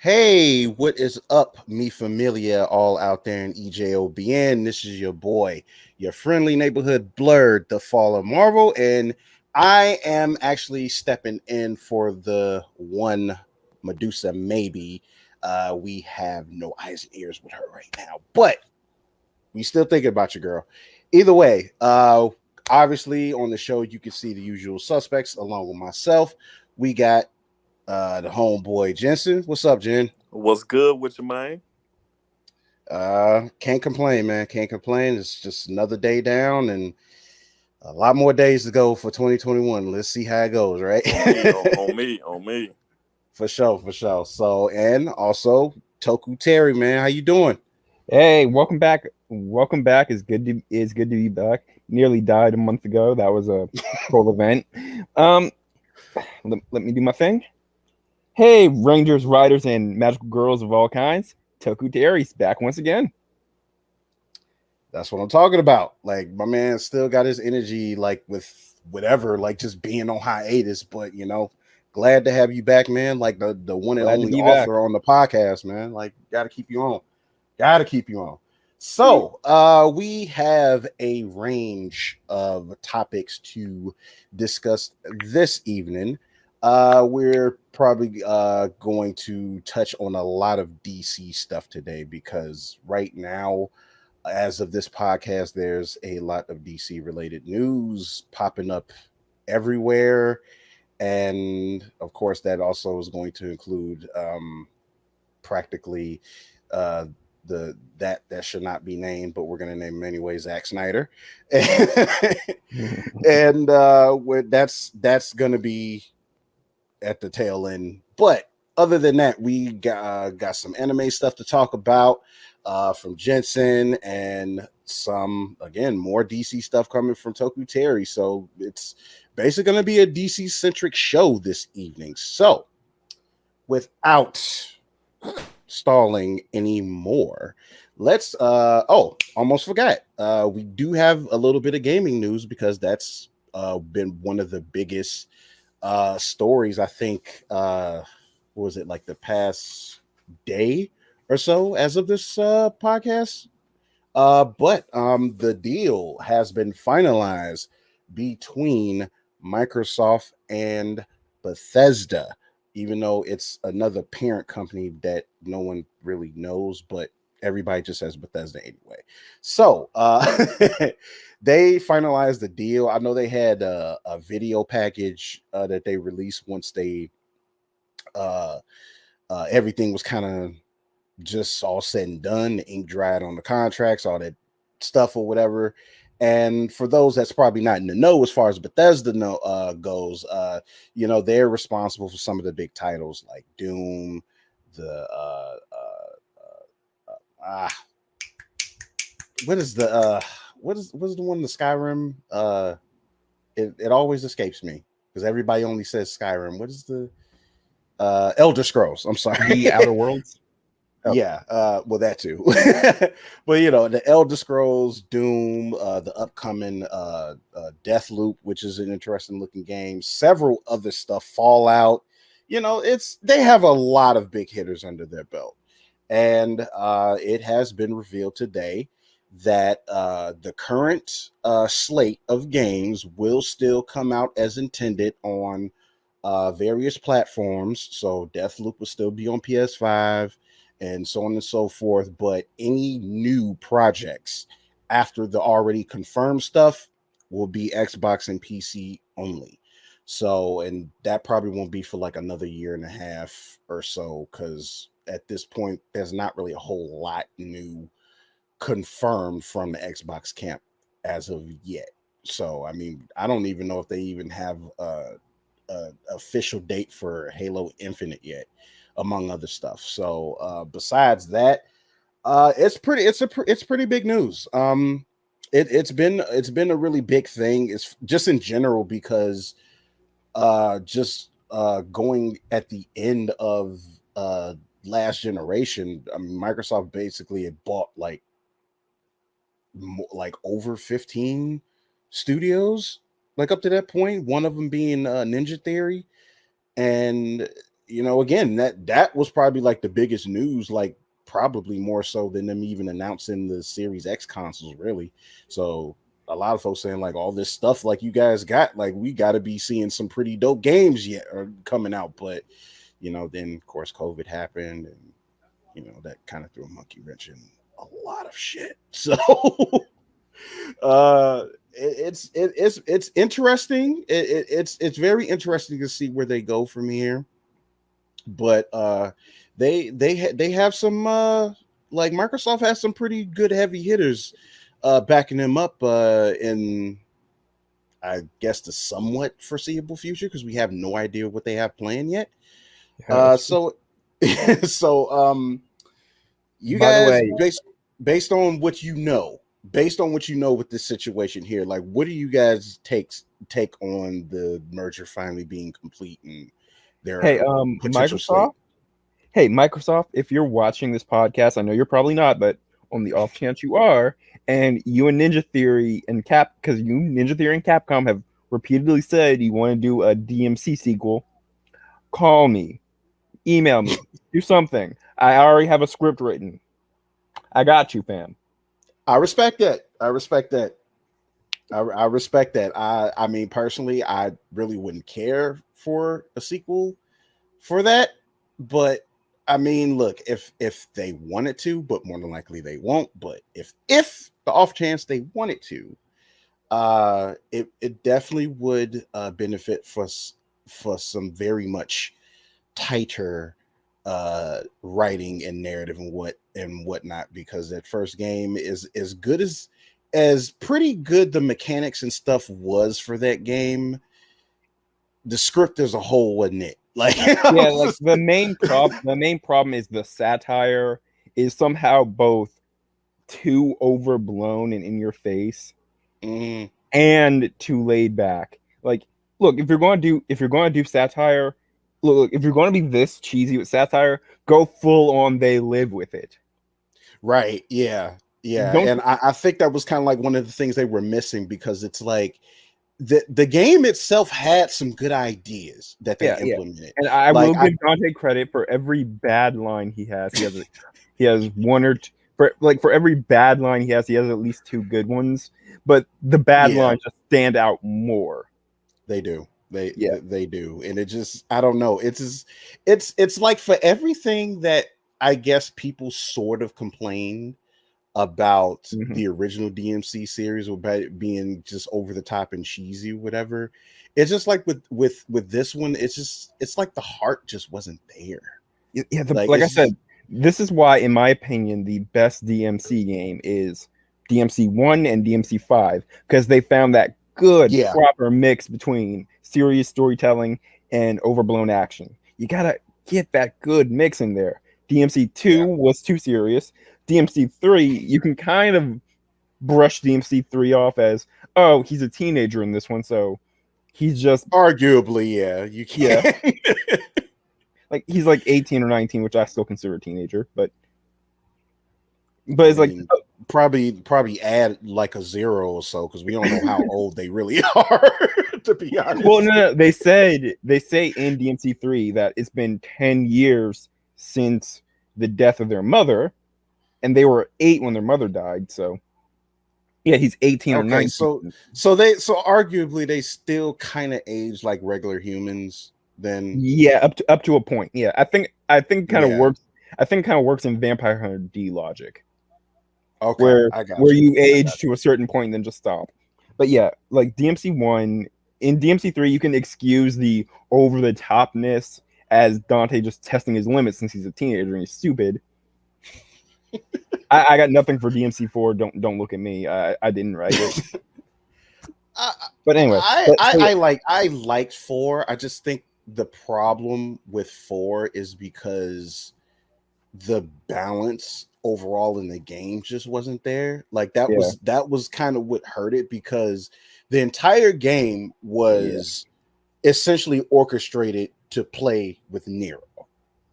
Hey, what is up, me familia, all out there in EJOBN? This is your boy, your friendly neighborhood blurred, the fall of Marvel, and I am actually stepping in for the one Medusa. Maybe we have no eyes and ears with her right now, but we still thinking about you, girl. Either way, obviously on the show you can see the usual suspects along with myself. We got the homeboy Jensen. What's up, Jen? What's good with you, man? Can't complain, man. Can't complain. It's just another day down and a lot more days to go for 2021. Let's see how it goes, right? On me, on me. For sure, for sure. So, and also Toku Terry, man, how you doing? Hey, welcome back. Welcome back. It's good to be back. Nearly died a month ago. That was a cool event. Um, let me do my thing. Hey, Rangers, Riders, and magical girls of all kinds. Toku Terry's back once again. That's what I'm talking about. Like my man still got his energy, like with whatever, like just being on hiatus. But glad to have you back, man. Like the one and Glad to only be back. author on the podcast, man. Like got to keep you on. Got to keep you on. Sweet. So, we have a range of topics to discuss this evening. We're probably going to touch on a lot of DC stuff today because right now, as of this podcast, there's a lot of DC related news popping up everywhere. And of course, that also is going to include practically uh that should not be named, but we're gonna name him anyway, Zack Snyder. And that's gonna be at the tail end. But other than that, we got some anime stuff to talk about from Jensen and some again more DC stuff coming from Toku Terry. So it's basically going to be a DC centric show this evening. So without stalling anymore, let's almost forgot. We do have a little bit of gaming news because that's been one of the biggest stories I think what was it, like the past day or so as of this podcast. But the deal has been finalized between Microsoft and Bethesda, even though it's another parent company that no one really knows, but everybody just says Bethesda anyway. So they finalized the deal. I know they had a video package that they released once they uh, everything was kind of just all said and done, the ink dried on the contracts, all that stuff or whatever. And for those that's probably not in the know as far as Bethesda goes, they're responsible for some of the big titles like Doom, the ah, what is the what is the one, the Skyrim? It always escapes me because everybody only says Skyrim. What is the Elder Scrolls? I'm sorry. The Outer Worlds. Oh, Yeah, well that too. But the Elder Scrolls, Doom, the upcoming Death Loop, which is an interesting looking game, several other stuff, Fallout. It's they have a lot of big hitters under their belt. And it has been revealed today that the current slate of games will still come out as intended on various platforms. So Deathloop will still be on PS5 and so on and so forth. But any new projects after the already confirmed stuff will be Xbox and PC only. So, and that probably won't be for like another year and a half or so, because at this point, there's not really a whole lot new confirmed from the Xbox camp as of yet. So, I mean, I don't even know if they even have a official date for Halo Infinite yet, among other stuff. So besides that, it's pretty big news. It's been a really big thing. It's just in general because just going at the end of last generation, I mean, Microsoft basically had bought like over 15 studios like up to that point, one of them being Ninja Theory. And again, that was probably like the biggest news, like probably more so than them even announcing the Series X consoles, really. So a lot of folks saying like all this stuff like you guys got, like we got to be seeing some pretty dope games yet or coming out, but then of course COVID happened, and that kind of threw a monkey wrench in a lot of shit. So it's interesting. It's very interesting to see where they go from here. But they have some like Microsoft has some pretty good heavy hitters backing them up in, I guess, the somewhat foreseeable future, because we have no idea what they have planned yet. So you By the guys, way, based on what with this situation here, like what do you guys take on the merger finally being complete and their hey, potential slate? Microsoft, if you're watching this podcast, I know you're probably not, but on the off chance you are, and you and Ninja Theory and Capcom have repeatedly said you want to do a DMC sequel, call me, email me, do something. I already have a script written. I got you, fam. I respect that. I respect that. I mean, personally, I really wouldn't care for a sequel for that, but I mean, look, if they wanted to, but more than likely they won't. But if the off chance they wanted to, it definitely would benefit for some very much tighter writing and narrative and whatnot, because that first game is as good as pretty good the mechanics and stuff was for that game. The script as a whole wasn't it. Like Yeah, like the main problem is the satire is somehow both too overblown and in your face and too laid back. Like, look, if you're going to do satire, look, if you're going to be this cheesy with satire, go full on They Live with it. Right. Yeah. Don't, And I think that was kind of like one of the things they were missing, because it's like the game itself had some good ideas that they implemented. And I like, will give Dante credit for every bad line he has. He has one or two, for every bad line he has at least two good ones. But the bad lines just stand out more. They do. They do. And it just, I don't know. It's like for everything that I guess people sort of complained about the original DMC series about being just over the top and cheesy, whatever. It's just like with this one, it's like the heart just wasn't there. Yeah, like I said, this is why, in my opinion, the best DMC game is DMC 1 and DMC 5, because they found that good proper mix between serious storytelling and overblown action. You gotta get that good mix in there. DMC 2 was too serious. DMC 3, you can kind of brush DMC 3 off as, oh, he's a teenager in this one, so he's just arguably, you can. Like he's like 18 or 19, which I still consider a teenager, but it's like probably add like a 0 or so, because we don't know how old they really are, to be honest. Well, no, they say in DMC 3 that it's been 10 years since the death of their mother, and they were 8 when their mother died. So yeah, he's 18 or 19. So arguably they still kind of age like regular humans then. Yeah, up to a point. Yeah, I think it kind of works. I think it kind of works in Vampire Hunter D logic. Okay, where you age to a certain point and then just stop. But yeah, like DMC 1, in DMC 3 you can excuse the over the topness as Dante just testing his limits since he's a teenager and he's stupid. I got nothing for DMC 4. Don't look at me. I didn't write it. But anyway, I liked 4. I just think the problem with 4 is because the balance overall in the game just wasn't there. Like that was kind of what hurt it, because the entire game was essentially orchestrated to play with Nero.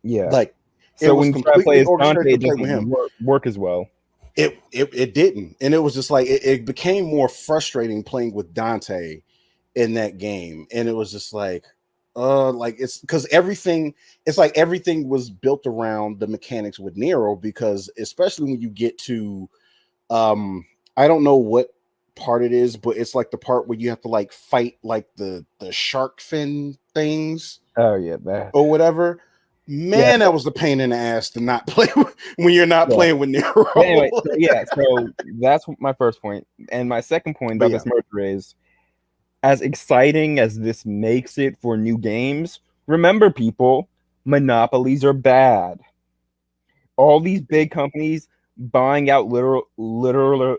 Yeah. Like, so when you try to play as Dante, it doesn't work as well. It didn't. And it was just like, it became more frustrating playing with Dante in that game. And it was just like, Like it's because it's like everything was built around the mechanics with Nero, because especially when you get to I don't know what part it is, but it's like the part where you have to like fight like the shark fin things Oh yeah, that. or whatever. Yeah, Man, that was the pain in the ass to not play when you're not yeah. playing with Nero. But anyway, so that's my first point, and my second point But about yeah, this merger is, as exciting as this makes it for new games, remember, people, monopolies are bad. All these big companies buying out littler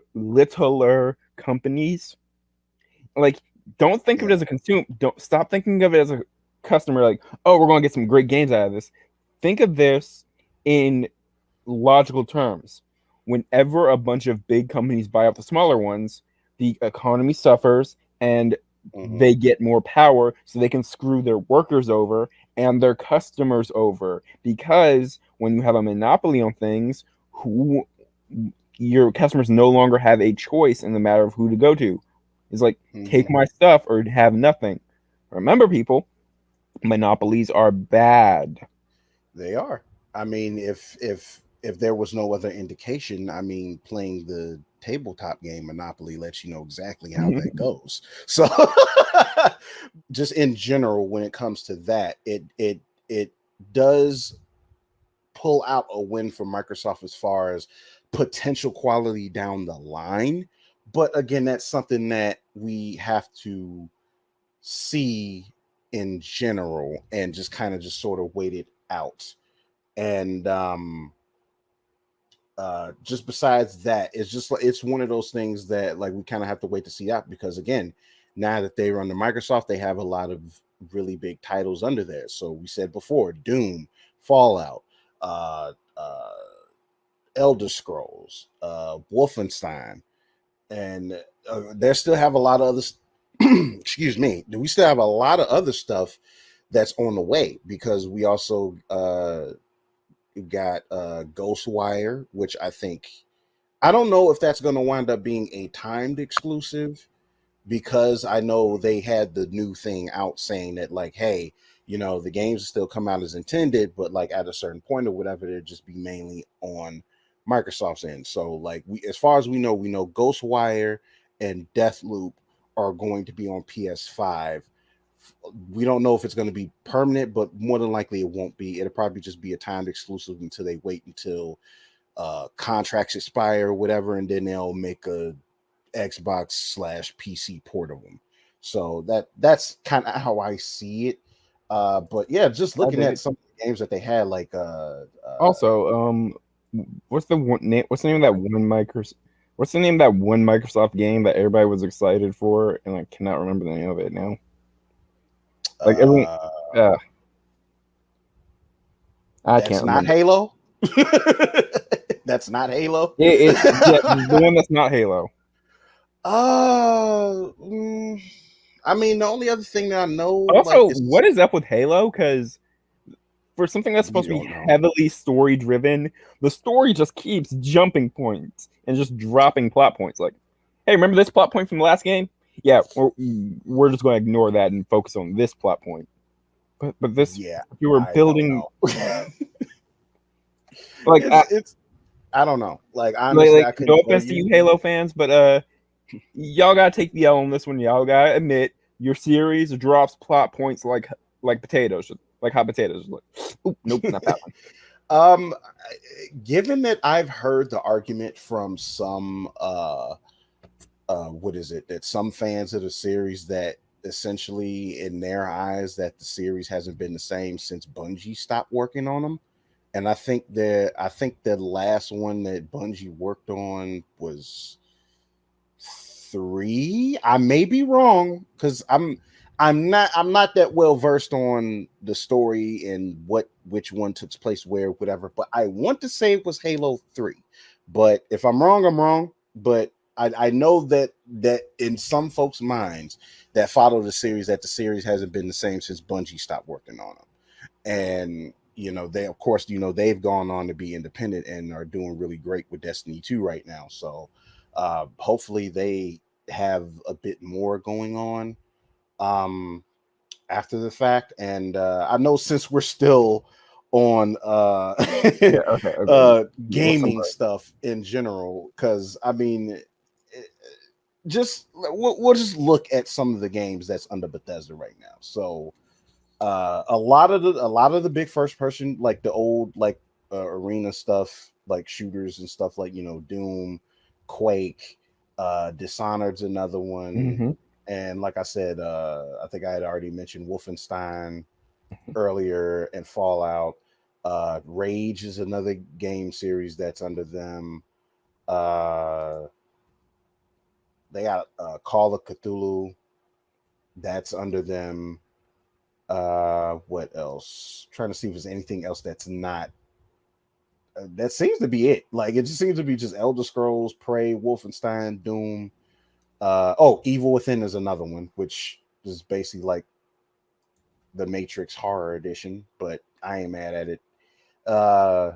companies. Like, don't think of it yeah. as a consumer. Don't stop thinking of it as a customer. Like, oh, we're going to get some great games out of this. Think of this in logical terms. Whenever a bunch of big companies buy out the smaller ones, the economy suffers and Mm-hmm. they get more power, so they can screw their workers over and their customers over. Because when you have a monopoly on things, who your customers no longer have a choice in the matter of who to go to. It's like, Mm-hmm. take my stuff or have nothing. Remember, people, monopolies are bad. They are. I mean, if there was no other indication, I mean, playing the tabletop game Monopoly lets you know exactly how that goes. So, just in general, when it comes to that, it does pull out a win for Microsoft as far as potential quality down the line. But again, that's something that we have to see in general and just kind of just sort of wait it out. And just besides that, it's just like it's one of those things that like we kind of have to wait to see out, because again, now that they're under Microsoft, they have a lot of really big titles under there. So we said before, Doom, Fallout, uh uh Elder Scrolls, Wolfenstein, and they still have a lot of other excuse me, we still have a lot of other stuff that's on the way, because we also got Ghostwire, which I don't know if that's going to wind up being a timed exclusive, because I know they had the new thing out saying that like, hey, the games still come out as intended, but like at a certain point or whatever, they'll just be mainly on Microsoft's end. So like as far as we know Ghostwire and Deathloop are going to be on PS5. We don't know if it's going to be permanent, but more than likely it won't be. It'll probably just be a timed exclusive until they wait until contracts expire or whatever, and then they'll make a Xbox/PC port of them. So that's kind of how I see it. But yeah, just I looking dig at it. some of the games that they had, like Also, what's the name of that one Microsoft? What's the name of that one Microsoft game that everybody was excited for, and I cannot remember the name of it now. Like everyone, uh, uh, I that's can't not remember. Halo. That's not Halo. Yeah, the one that's not Halo. uh, mm, I mean, the only other thing that I know, like, Also, is what is up with Halo? Because for something that's we supposed to be don't know. heavily story driven, the story just keeps jumping points and just dropping plot points. Like, hey, remember this plot point from the last game? Yeah, we're just going to ignore that and focus on this plot point. But this, Yeah, you were I don't building know. like It's I don't know. Like like, honestly, like I no couldn't tell offense to you. you Halo fans, but y'all gotta take the L on this one. Y'all gotta admit your series drops plot points like potatoes, like hot potatoes. Like, oop, nope, not that one. Um, given that I've heard the argument from some what is it, that some fans of the series that essentially in their eyes that the series hasn't been the same since Bungie stopped working on them. And I think the last one that Bungie worked on was 3. I may be wrong, because I'm not that well versed on the story and which one took place where, whatever, but I want to say it was Halo 3. But if I'm wrong, I'm wrong. But I know that in some folks' minds that follow the series, that the series hasn't been the same since Bungie stopped working on them. And they, of course, they've gone on to be independent and are doing really great with Destiny 2 right now. So hopefully they have a bit more going on. um after the fact. And I know since we're still on Yeah, okay. Well, gaming stuff in general, because I mean, just we'll just look at some of the games that's under Bethesda right now. So a lot of the big first person, like the old like arena stuff, like shooters and stuff, like Doom, Quake, Dishonored's another one. Mm-hmm. And like I said, I think I had already mentioned Wolfenstein earlier, and Fallout. Rage is another game series that's under them. uh they got Call of Cthulhu, that's under them. What else? Trying to see if there's anything else that's not. That seems to be it. Like it just seems to be just Elder Scrolls, Prey, Wolfenstein, Doom. Oh, Evil Within is another one, which is basically like the Matrix Horror Edition, but I ain't mad at it. Uh,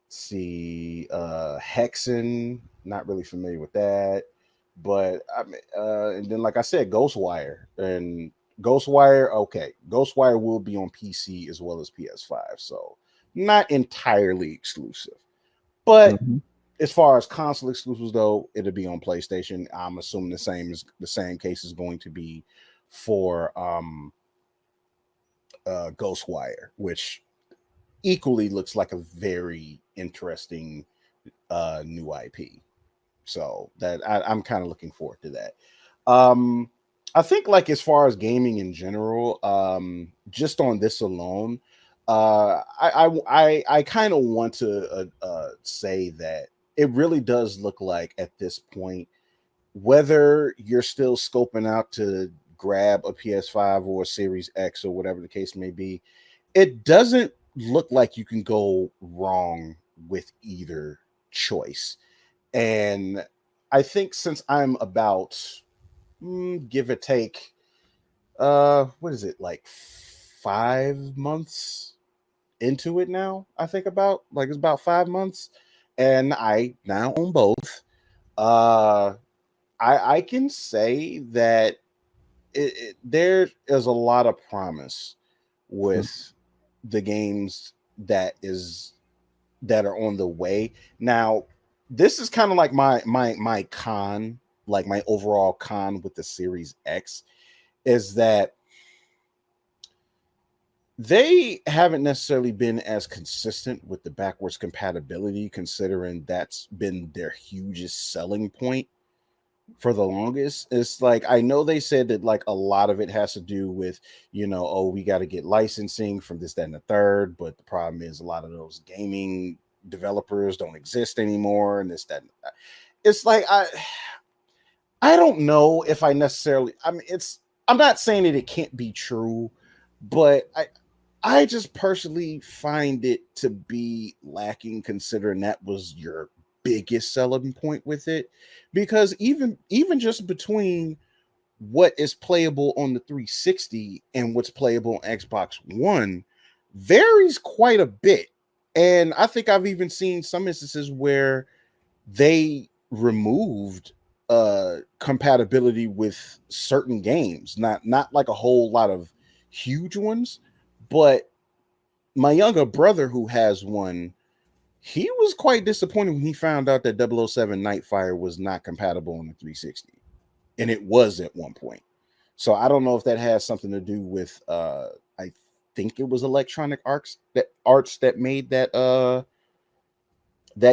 see, Hexen, not really familiar with that, but I mean, and then like I said, Ghostwire and Ghostwire. Okay, Ghostwire will be on PC as well as PS5, so not entirely exclusive. But Mm-hmm. as far as console exclusives though, it'll be on PlayStation. I'm assuming the same case is going to be for Ghostwire, which equally looks like a very interesting new IP. So that I'm kind of looking forward to that. Um, I think like as far as gaming in general, just on this alone, I kind of want to say that it really does look like at this point, whether you're still scoping out to grab a PS5 or a Series X or whatever the case may be, it doesn't look like you can go wrong with either choice. And I think since I'm about give or take what is it, like 5 months into it now, I think about like it's about 5 months, and I now own both. uh I can say that there is a lot of promise with the games that are on the way. Now, this is kind of like my con, like my overall con with the Series X, is that they haven't necessarily been as consistent with the backwards compatibility, considering that's been their hugest selling point for the longest. It's like I know they said that like a lot of it has to do with, oh, we got to get licensing from this, that, and the third. But the problem is a lot of those gaming developers don't exist anymore, and this, that, and that. It's like I don't know if I necessarily. I mean, I'm not saying that it can't be true, but I just personally find it to be lacking, considering that was your biggest selling point with it. Because even just between what is playable on the 360 and what's playable on Xbox One varies quite a bit. And I think I've even seen some instances where they removed compatibility with certain games, not like a whole lot of huge ones, but my younger brother who has one, he was quite disappointed when he found out that 007 Nightfire was not compatible on the 360, and it was at one point. So I don't know if that has something to do with I think it was Electronic Arts that made that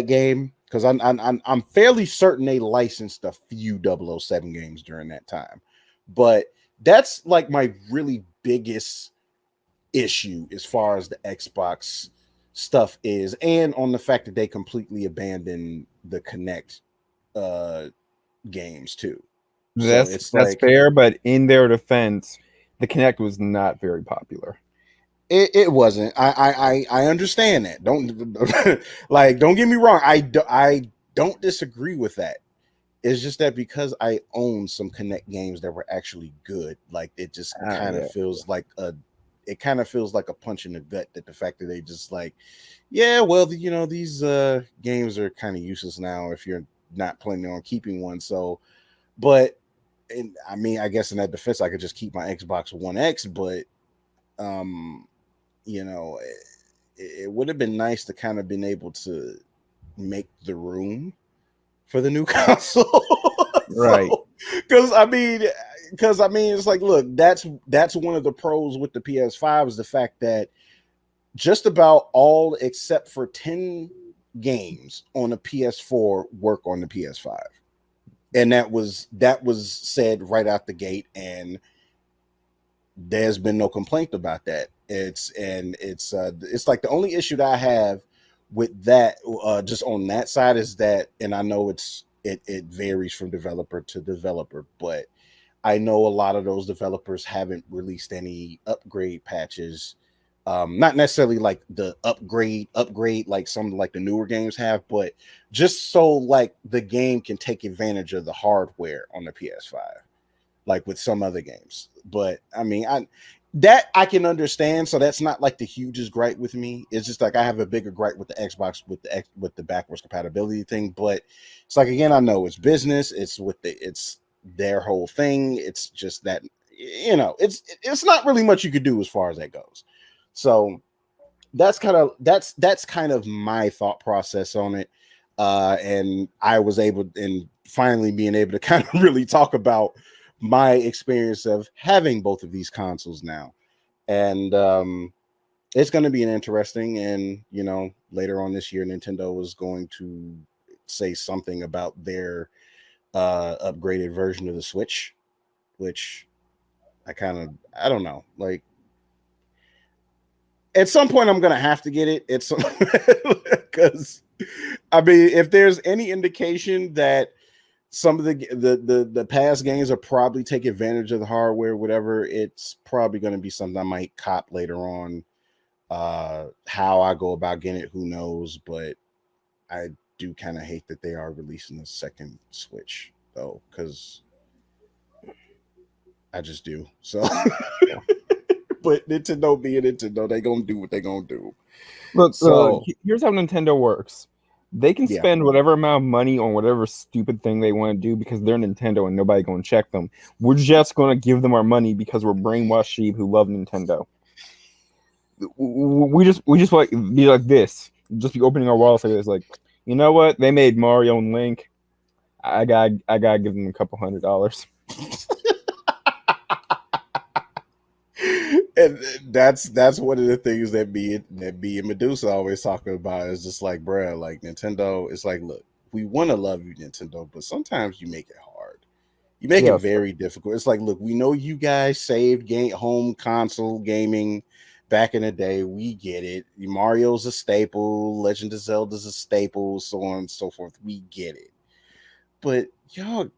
game, because I'm fairly certain they licensed a few 007 games during that time. But that's like my really biggest issue as far as the Xbox stuff is, and on the fact that they completely abandoned the Connect uh games too. So it's That's like fair, but in their defense, the Kinect was not very popular. it wasn't. I understand that. Don't like don't get me wrong. I don't disagree with that. It's just that because I own some Connect games that were actually good, like it just kind of Yeah. feels like a punch in the gut, that the fact that they just like, yeah, well, these games are kind of useless now if you're not planning on keeping one. So, but and I mean, I guess in that defense, I could just keep my Xbox One X, but um, you know, it would have been nice to kind of been able to make the room for the new console. Right. So, because I mean, it's like, look, that's one of the pros with the PS5 is the fact that just about all except for 10 games on a PS4 work on the PS5. And that was said right out the gate, and there's been no complaint about that. It's like the only issue that I have with that, just on that side, is that, and I know it varies from developer to developer, but I know a lot of those developers haven't released any upgrade patches. Not necessarily like the upgrade like some like the newer games have, but just so like the game can take advantage of the hardware on the PS5, like with some other games. But I mean, I can understand. So that's not like the hugest gripe with me. It's just like I have a bigger gripe with the Xbox with the backwards compatibility thing. But it's like, again, I know it's business. It's their whole thing. It's just that, it's not really much you could do as far as that goes. So that's kind of my thought process on it. And I was able, and finally being able to kind of really talk about my experience of having both of these consoles now. And it's going to be an interesting, and later on this year Nintendo is going to say something about their upgraded version of the Switch, which I don't know, like at some point I'm gonna have to get it. It's because I mean, if there's any indication that some of the past games are probably take advantage of the hardware, whatever, it's probably going to be something I might cop later on. How I go about getting it, who knows? But I do kind of hate that they are releasing a second Switch, though, because I just do. So, but Nintendo being Nintendo, they gonna do what they gonna do. Look, So here's how Nintendo works. They can yeah, spend whatever amount of money on whatever stupid thing they want to do because they're Nintendo and nobody going to check them. We're just going to give them our money because we're brainwashed sheep who love Nintendo. We just like be like this. Just be opening our wallets like this. Like, you know what? They made Mario and Link. I gotta give them a couple $100. and that's one of the things that me and Medusa always talking about is just like, bruh, like Nintendo. It's like, look, we want to love you, Nintendo, but sometimes you make it hard. You make it Yes. very difficult. It's like, look, we know you guys saved home console gaming back in the day. We get it. Mario's a staple. Legend of Zelda's a staple. So on and so forth. We get it. But y'all,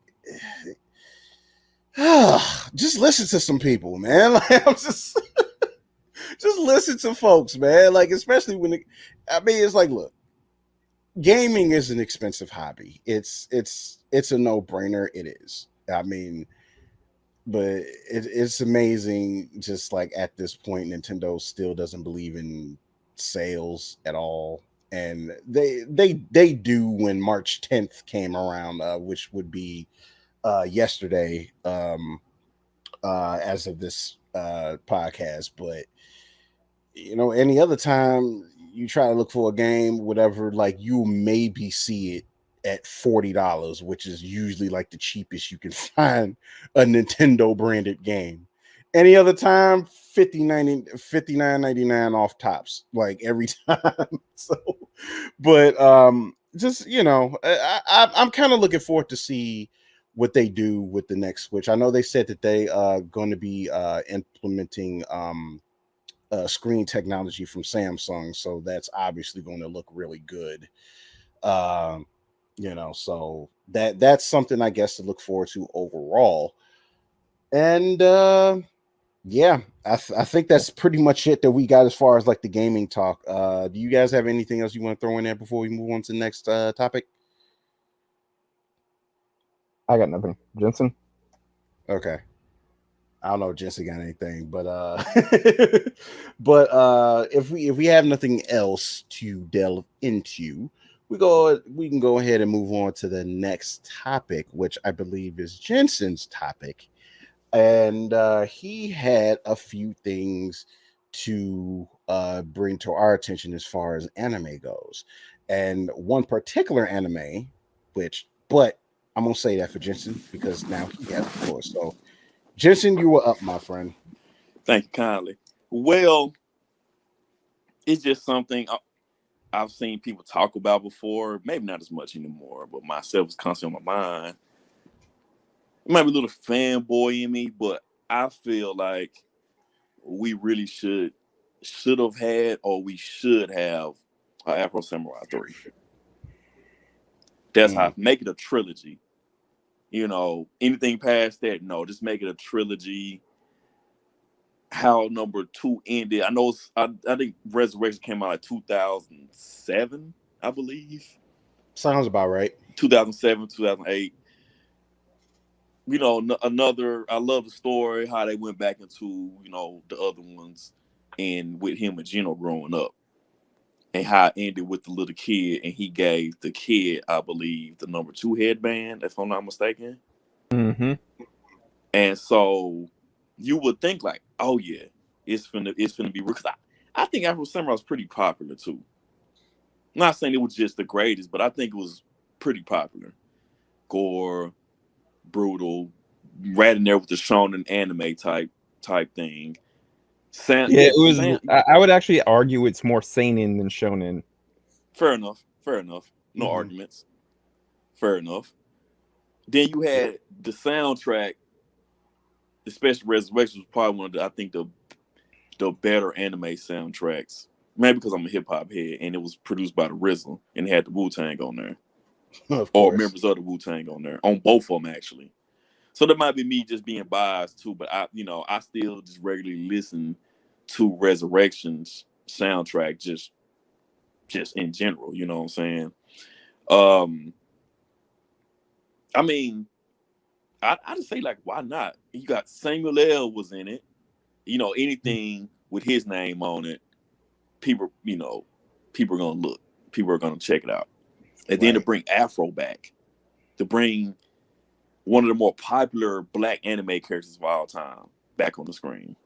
just listen to some people, man. Like I'm just listen to folks, man. Like especially I mean, it's like, look, gaming is an expensive hobby. It's a no brainer. It is. I mean, but it's amazing. Just like at this point, Nintendo still doesn't believe in sales at all, and they do when March 10th came around, which would be yesterday, as of this podcast. But any other time you try to look for a game, whatever, like you maybe see it at $40, which is usually like the cheapest you can find a Nintendo branded game. Any other time, 59.99 off tops, like every time. So, but just I'm kind of looking forward to see what they do with the next Switch. I know they said that they are going to be implementing screen technology from Samsung, so that's obviously going to look really good. Um, so that's something I guess to look forward to overall. And yeah, I think that's pretty much it that we got as far as like the gaming talk. Do you guys have anything else you want to throw in there before we move on to the next topic? I got nothing. Jensen? Okay. I don't know if Jesse got anything, but but if we have nothing else to delve into, we can go ahead and move on to the next topic, which I believe is Jensen's topic. And he had a few things to bring to our attention as far as anime goes. And one particular anime, but I'm gonna say that for Jensen because now he has the floor. So Jensen, you were up, my friend. Thank you kindly. Well, it's just something I've seen people talk about before. Maybe not as much anymore, but myself is constantly on my mind. It might be a little fanboy in me, but I feel like we really should have had, or we should have, Afro Samurai 3. That's how Mm. make it a trilogy. Anything past that, no, just make it a trilogy. How number 2 ended. I think Resurrection came out like 2007, I believe. Sounds about right. 2007, 2008. Another. I love the story how they went back into the other ones, and with him and Gino growing up, and how it ended with the little kid, and he gave the kid, I believe, the number 2 headband, if I'm not mistaken. Mm-hmm. And so you would think like, oh yeah, it's finna be real. Because I think Afro Samurai was pretty popular too. I'm not saying it was just the greatest, but I think it was pretty popular. Gore, brutal, right in there with the shonen anime type thing. Yeah, it was. I would actually argue it's more seinen than shonen. Fair enough. Fair enough. No Mhm. arguments. Fair enough. Then you Yeah. had the soundtrack, especially Resurrection was probably one of I think the better anime soundtracks. Maybe because I'm a hip hop head, and it was produced by the RZA, and it had the Wu Tang on there, Of or course. members of the Wu Tang on there, on both of them actually. So that might be me just being biased too, but I still just regularly listen to Resurrection's soundtrack, just in general. You know what I'm saying? Um, I mean, I just say like, why not? You got Samuel L. was in it. Anything with his name on it, people, people are gonna look. People are gonna check it out. And then to Right. bring Afro back, to bring one of the more popular black anime characters of all time back on the screen.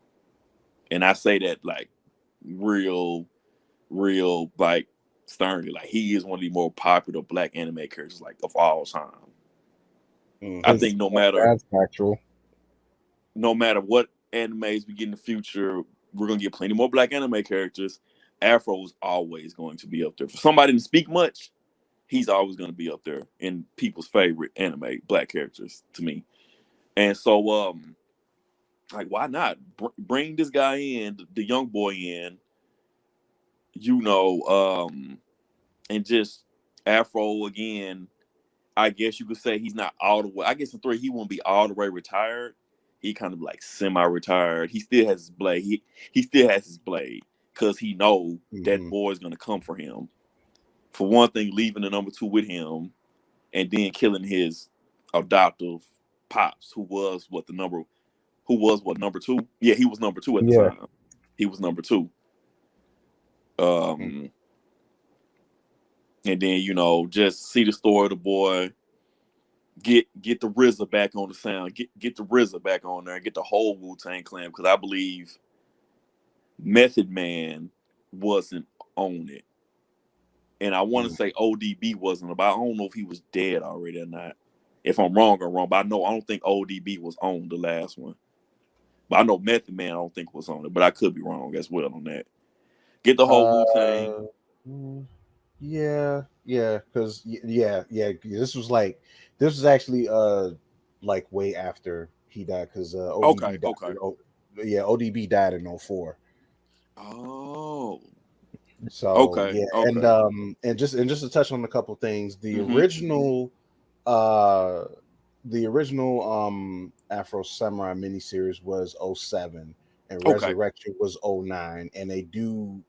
And I say that like real, real like sternly. Like he is one of the more popular black anime characters like of all time. I Hmm. That's think that's factual. no matter what animes we get in the future, we're gonna get plenty more black anime characters. Afro is always going to be up there. For somebody to speak much, he's always going to be up there in people's favorite anime black characters to me. And so, like, why not bring this guy in, the young boy in, you know, and just Afro again. I guess you could say he's not all the way. I guess in 3 he won't be all the way retired. He kind of like semi-retired. He still has his blade. He still has his blade because he know that Hmm. boy's gonna come for him. For one thing, leaving the number 2 with him, and then killing his adoptive pops, who was what, number 2? Yeah, he was number 2 at the Yeah. time. He was number 2. Um, and then just see the story of the boy. Get the RZA back on the sound. Get the RZA back on there. And get the whole Wu Tang Clan, because I believe Method Man wasn't on it, and I want to say ODB wasn't. But I don't know if he was dead already or not. If I'm wrong, I'm wrong. But I don't think ODB was on the last one. But I know Method Man I don't think was on it. But I could be wrong as well on that. Get the whole Wu Tang. Uh, yeah, because yeah. This was actually like way after he died because Okay, ODB died. okay. Yeah, ODB died in '04. Oh, So okay, yeah, okay. and just to touch on a couple things, Mm-hmm. uh the original Afro Samurai miniseries was '07 and Okay. Resurrection was '09, and they do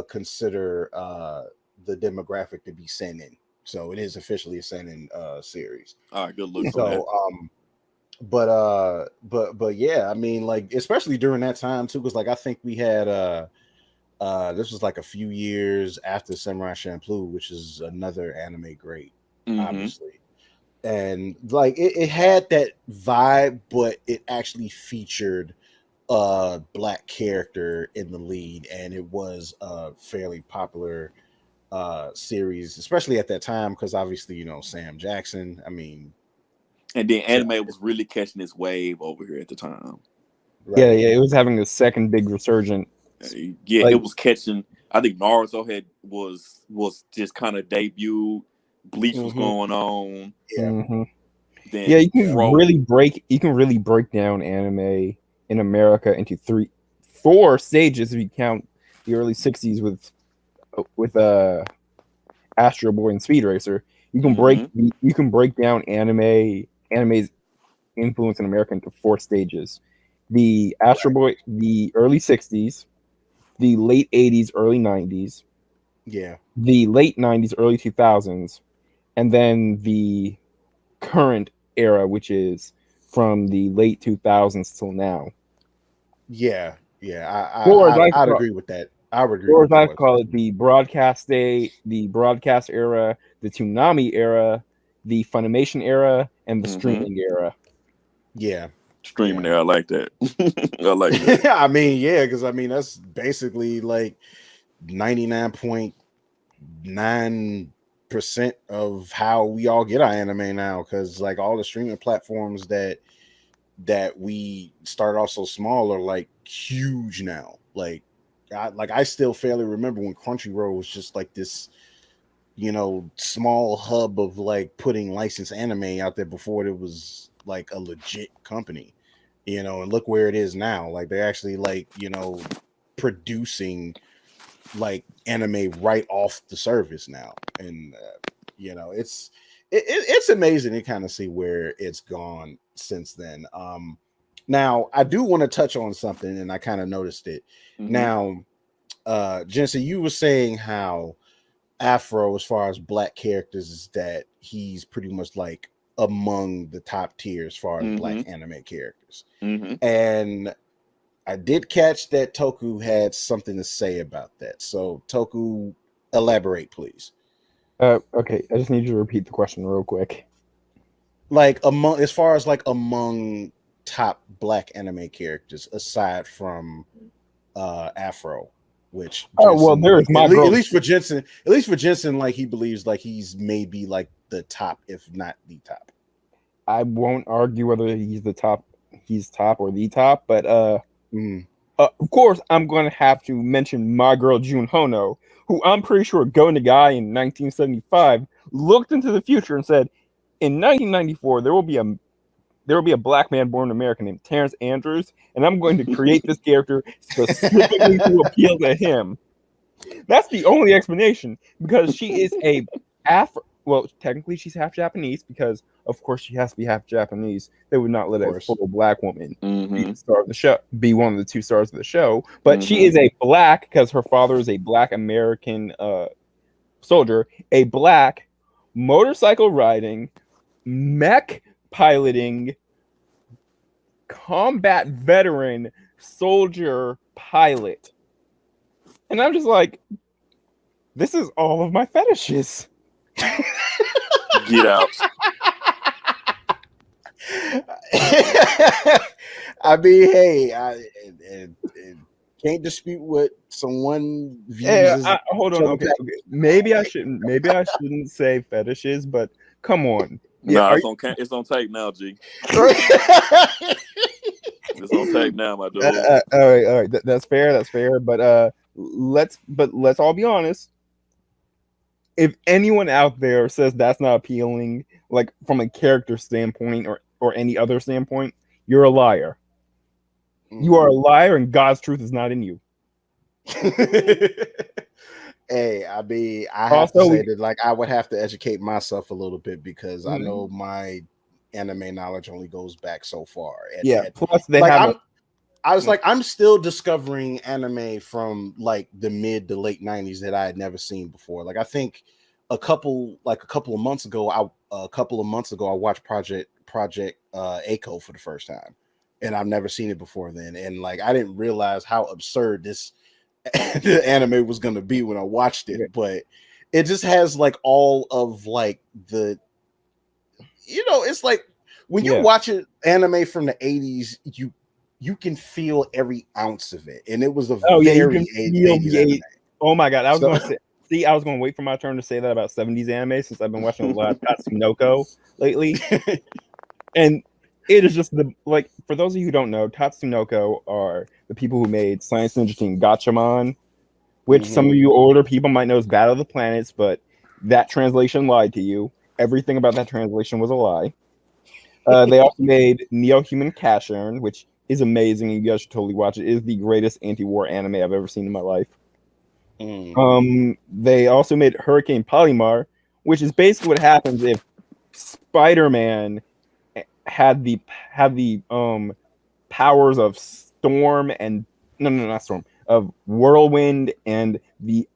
consider the demographic to be seinen. So it is officially a seinen series. All right. Good looks on that. So but yeah, I mean, like, especially during that time too, because like I think we had This was like a few years after Samurai Champloo, which is another anime great, obviously. And like it had that vibe, but it actually featured a black character in the lead, and it was a fairly popular series, especially at that time, because obviously, Sam Jackson. I mean, And then anime was really catching its wave over here at the time. Yeah, right. it was having the second big resurgence. Yeah, Like, it was catching. I think Naruto was just kind of debuted. Bleach was going on. Yeah. Yeah, Then you can really break down anime in America into four stages if you count the early '60s with Astro Boy and Speed Racer. You can break down anime's influence in America into four stages: the Astro Boy, the early '60s, the late '80s, early '90s, Yeah. the late '90s, early 2000s, and then the current era, which is from the late 2000s till now. Yeah. Yeah. Or as I'd agree with that. I would agree or with as that I one. call it, the broadcast era, the Toonami era, the Funimation era, and the streaming era. Yeah. Streaming there, I like that. I like that. I mean, yeah, because I mean that's basically like 99.9% of how we all get our anime now. Because like all the streaming platforms that we started off so small are like huge now. Like I still fairly remember when Crunchyroll was just like this, small hub of like putting licensed anime out there before it was like a legit company, and look where it is now. Like they're actually like, producing like anime right off the service now. And it's amazing to kind of see where it's gone since then. Now I do want to touch on something, and I kind of noticed it. Now, Jensen, you were saying how Afro, as far as black characters, is that he's pretty much like among the top tier as far as black anime characters. And I did catch that Toku had something to say about that. So Toku, elaborate, please. Okay, I just need you to repeat the question real quick. Like as far as like among top black anime characters aside from Afro, which Jensen, there's my girl. at least for Jensen, like he believes like he's maybe like the top, if not the top. I won't argue whether he's top or the top, but of course I'm going to have to mention my girl Jun Hono, who I'm pretty sure Go Nagai in 1975 looked into the future and said, in 1994 there will be a black man born American named Terrence Andrews, and I'm going to create this character specifically to appeal to him. That's the only explanation, because she is a well, technically she's half Japanese, because of course she has to be half Japanese. They would not let a full black woman be the star of the show, be one of the two stars of the show. But she is a black, because her father is a black American soldier, a black motorcycle riding, mech piloting, combat veteran soldier pilot. And I'm just like, this is all of my fetishes. Get out. I mean, hey, I can't dispute what someone views. Hold on, okay. Maybe I shouldn't say fetishes, but come on. Nah, it's on tape now, G. It's on tape now, my dude. All right. That's fair. But let's all be honest. If anyone out there says that's not appealing, like from a character standpoint or any other standpoint, you're a liar. You are a liar, and God's truth is not in you. Hey, I mean, I have to say that like I would have to educate myself a little bit, because I know my anime knowledge only goes back so far. Plus they like I'm still discovering anime from like the mid to late 90s that I had never seen before. Like I think a couple of months ago I watched Project Echo for the first time, and I've never seen it before then. And like I didn't realize how absurd this the anime was gonna be when I watched Yeah. it, but it just has like all of like the, it's like when you Yeah. watch an anime from the 80s, you can feel every ounce of it, and it was a Oh yeah, you very can feel 80s the anime. eight. Oh my god, I was So going to say. See, I was going to wait for my turn to say that about 70s anime since I've been watching a lot of Tatsunoko lately, and it is just the like. For those of you who don't know, Tatsunoko are the people who made Science Ninja Team Gatchaman, which some of Mhm. you older people might know as Battle of the Planets, but that translation lied to you. Everything about that translation was a lie. They also made Neo Human Cash Earn, which is amazing. You guys should totally watch it. It is the greatest anti-war anime I've ever seen in my life. Mm. They also made Hurricane Polymar, which is basically what happens if Spider-Man had the powers of storm and no, not storm, of whirlwind and the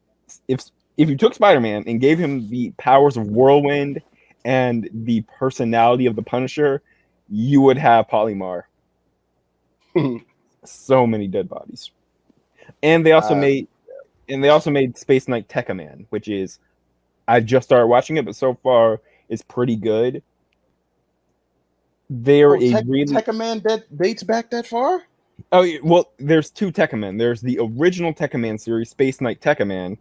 if if you took Spider-Man and gave him the powers of whirlwind and the personality of the Punisher, you would have Polymar. So many dead bodies. And they also uh, made Space Knight Tekkaman, which is I just started watching it, but so far it's pretty good. They're a really Tekkaman that dates back that far? well, there's two Tekkaman. There's the original Tekkaman series, Space Knight Tekkaman,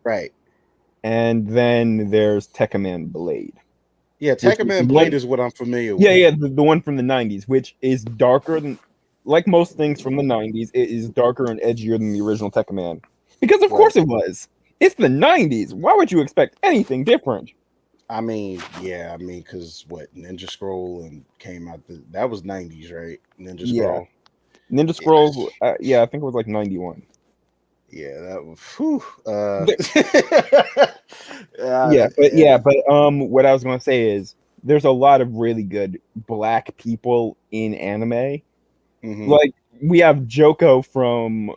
Right. and then there's Tekkaman Blade, Yeah, which is the Tekkaman Blade one. is what I'm familiar Yeah, with. yeah, the one from the '90s, which is darker than, like most things from the '90s, it is darker and edgier than the original Tekkaman. Because of Right. course it was. It's the '90s. Why would you expect anything different? I mean, yeah, because what Ninja Scroll and came out that was 90s, right? Ninja Yeah, Scroll. Ninja Yeah, Scrolls. Yeah, I think it was like '91. yeah, that was. Whew, Yeah, yeah. but what I was gonna say is there's a lot of really good black people in anime. Hmm. Like we have Joko from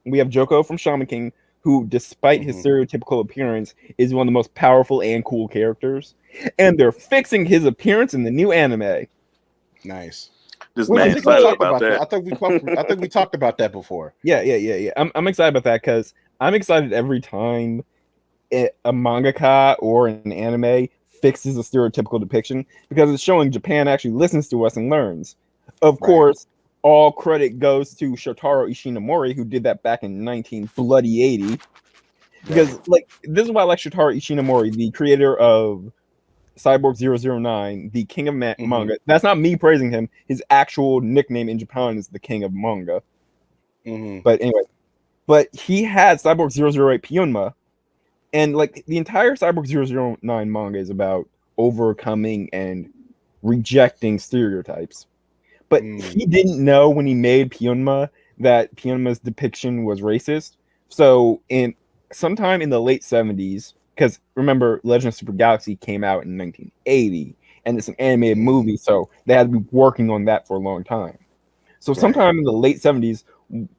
Shaman King, who, despite his Hmm. stereotypical appearance, is one of the most powerful and cool characters. And they're fixing his appearance in the new anime. Nice. This Which I man is think we cool. excited talked about about that. that. I think we talked about that before. Yeah. I'm excited about that because I'm excited every time a mangaka or an anime fixes a stereotypical depiction because it's showing Japan actually listens to us and learns. Of Right. course, all credit goes to Shotaro Ishinomori, who did that back in 1980. Right. Because like this is why I like Shotaro Ishinomori, the creator of Cyborg 009, the king of Hmm. manga. That's not me praising him. His actual nickname in Japan is the king of manga. Hmm. But anyway, but he had Cyborg 008 Pyonma, and like the entire Cyborg 009 manga is about overcoming and rejecting stereotypes. But Mm. he didn't know when he made Pyonma that Pyonma's depiction was racist. So in sometime in the late 70s, because remember Legend of Super Galaxy came out in 1980 and it's an animated Mm. movie, so they had to be working on that for a long time. So Right. sometime in the late 70s,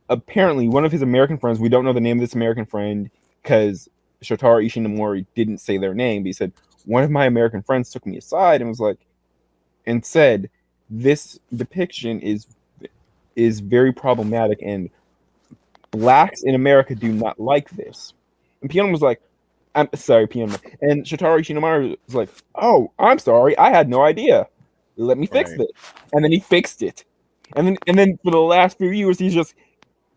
apparently one of his American friends, we don't know the name of this American friend because Shotaro Ishinomori didn't say their name, but he said, one of my American friends took me aside and was like, and said, this depiction is very problematic and blacks in America do not like this. And Piano was like, I'm sorry, Piano. And Shotaro Ishinomori was like, oh, I'm sorry, I had no idea. Let me fix Right. it. And then he fixed it. And then for the last few years, he's just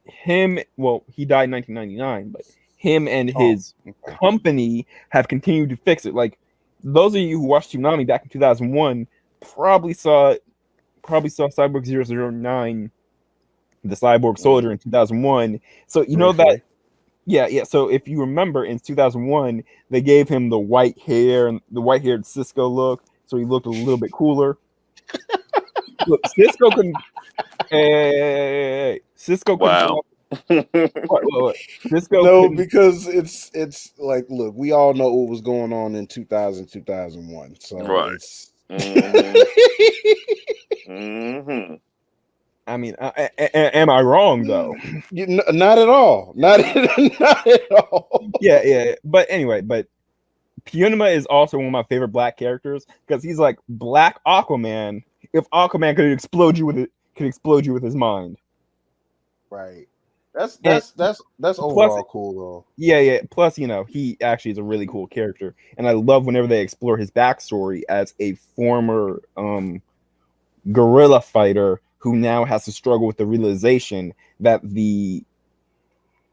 him. Well, he died in 1999, but him and Oh. his Okay. company have continued to fix it. Like those of you who watched Tsunami back in 2001 probably saw Cyborg 009, the Cyborg Mm. Soldier in 2001. So you know that Briefly. yeah. So if you remember in 2001, they gave him the white hair and the white-haired Cisco look, so he looked a little bit cooler. Look, Cisco couldn't. Cisco couldn't pull Wow. off. What? Cisco No, couldn't. because it's like, look, we all know what was going on in 2000, 2001. So Right. it's Hmm. Hmm. I mean, am I wrong though? Not at all. Not at all. Yeah. But anyway, but Pyonema is also one of my favorite black characters because he's like Black Aquaman. If Aquaman could explode you with his mind. Right. And That's plus, overall cool though. yeah. Plus, he actually is a really cool character, and I love whenever they explore his backstory as a former guerrilla fighter who now has to struggle with the realization that the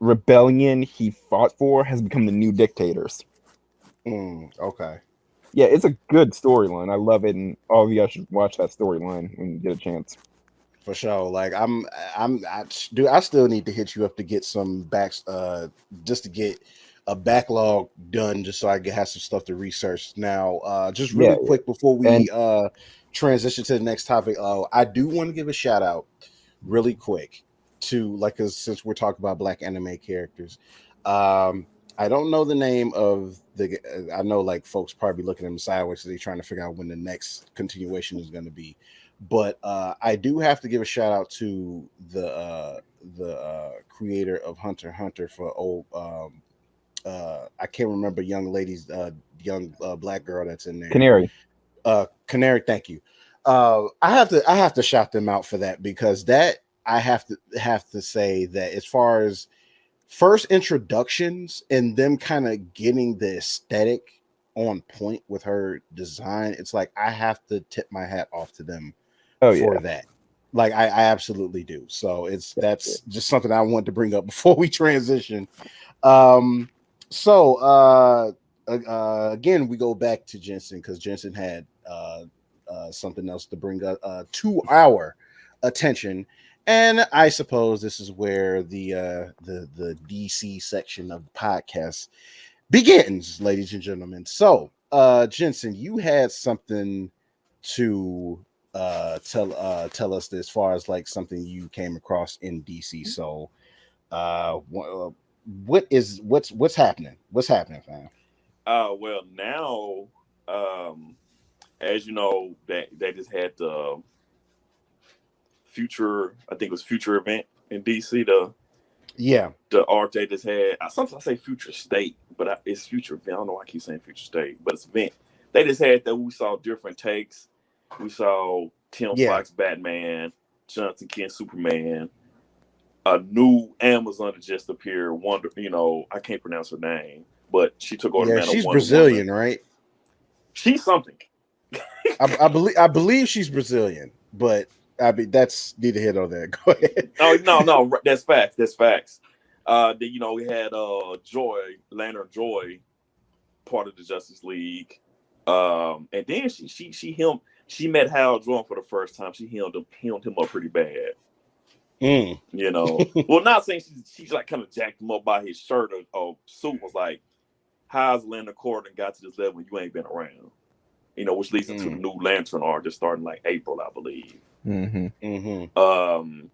rebellion he fought for has become the new dictators. Okay. Yeah, it's a good storyline. I love it, and all of you guys should watch that storyline when you get a chance. For sure. Like I still need to hit you up to get some backs, just to get a backlog done, just so I can have some stuff to research. Now, just Yeah, really quick before and we transition to the next topic, I do want to give a shout out, really quick, to like, 'cause since we're talking about black anime characters, I don't know the name of the. I know like folks probably looking at them sideways because they're trying to figure out when the next continuation is going to be. But I do have to give a shout out to the creator of Hunter x Hunter for I can't remember young black girl that's in there. Canary. Canary, thank you. I have to shout them out for that, because that I have to say that as far as first introductions and them kind of getting the aesthetic on point with her design, it's like I have to tip my hat off to them Oh for yeah. that. Like I absolutely do. So that's just something I wanted to bring up before we transition. Um, so again, we go back to Jensen, because Jensen had something else to bring up to our attention, and I suppose this is where the DC section of the podcast begins, ladies and gentlemen. So, Jensen, you had something to tell us as far as like something you came across in DC. So, what's happening? What's happening, fam? Well, now, as you know, they just had the future. I think it was future event in DC. Yeah, The art they just had. Sometimes I say future state, but it's future event. I don't know why I keep saying future state, but it's event. They just had that. We saw different takes. We saw Tim yeah, Fox Batman, Jonathan Kent Superman, a new Amazon that just appeared. Wonder, I can't pronounce her name, but she took over the yeah. man of She's Wonder Brazilian, Woman. right? She's something. I believe she's Brazilian, but I mean that's neither here nor there. Go ahead. Oh no, that's facts. That's facts. Then we had Lantern Joy, part of the Justice League. And then she met Hal Jordan for the first time. She hemmed him up pretty bad. Mm. Well, not saying she's like kind of jacked him up by his shirt or suit. Was like, how's Lantern Corridor got to this level when you ain't been around? Which leads into the new Lantern arc that's starting like April, I believe. Mm-hmm. Mm-hmm.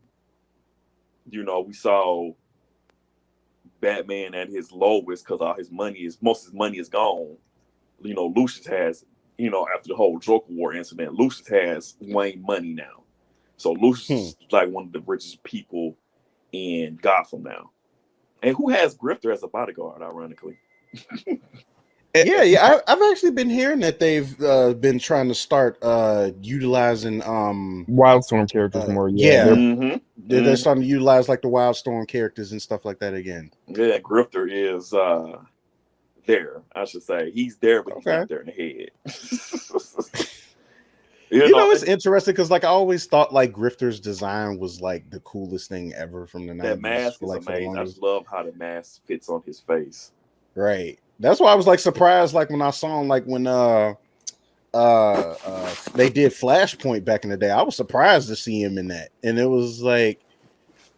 We saw Batman at his lowest because most of his money is gone. Lucius has, after the whole Joker War incident, Lucius has Wayne money now. So Lucius is like one of the richest people in Gotham now. And who has Grifter as a bodyguard, ironically? Yeah. I've actually been hearing that they've been trying to start utilizing Wildstorm characters more. Yeah. Mm-hmm. They're starting to utilize like the Wildstorm characters and stuff like that again. Yeah, Grifter is there, I should say. He's there, but he's not there in the head. It's interesting because like I always thought like Grifter's design was like the coolest thing ever from the 90s. That mask is amazing. I just love how the mask fits on his face. Right. That's why I was like surprised like when I saw him like when they did Flashpoint back in the day. I was surprised to see him in that. And it was like,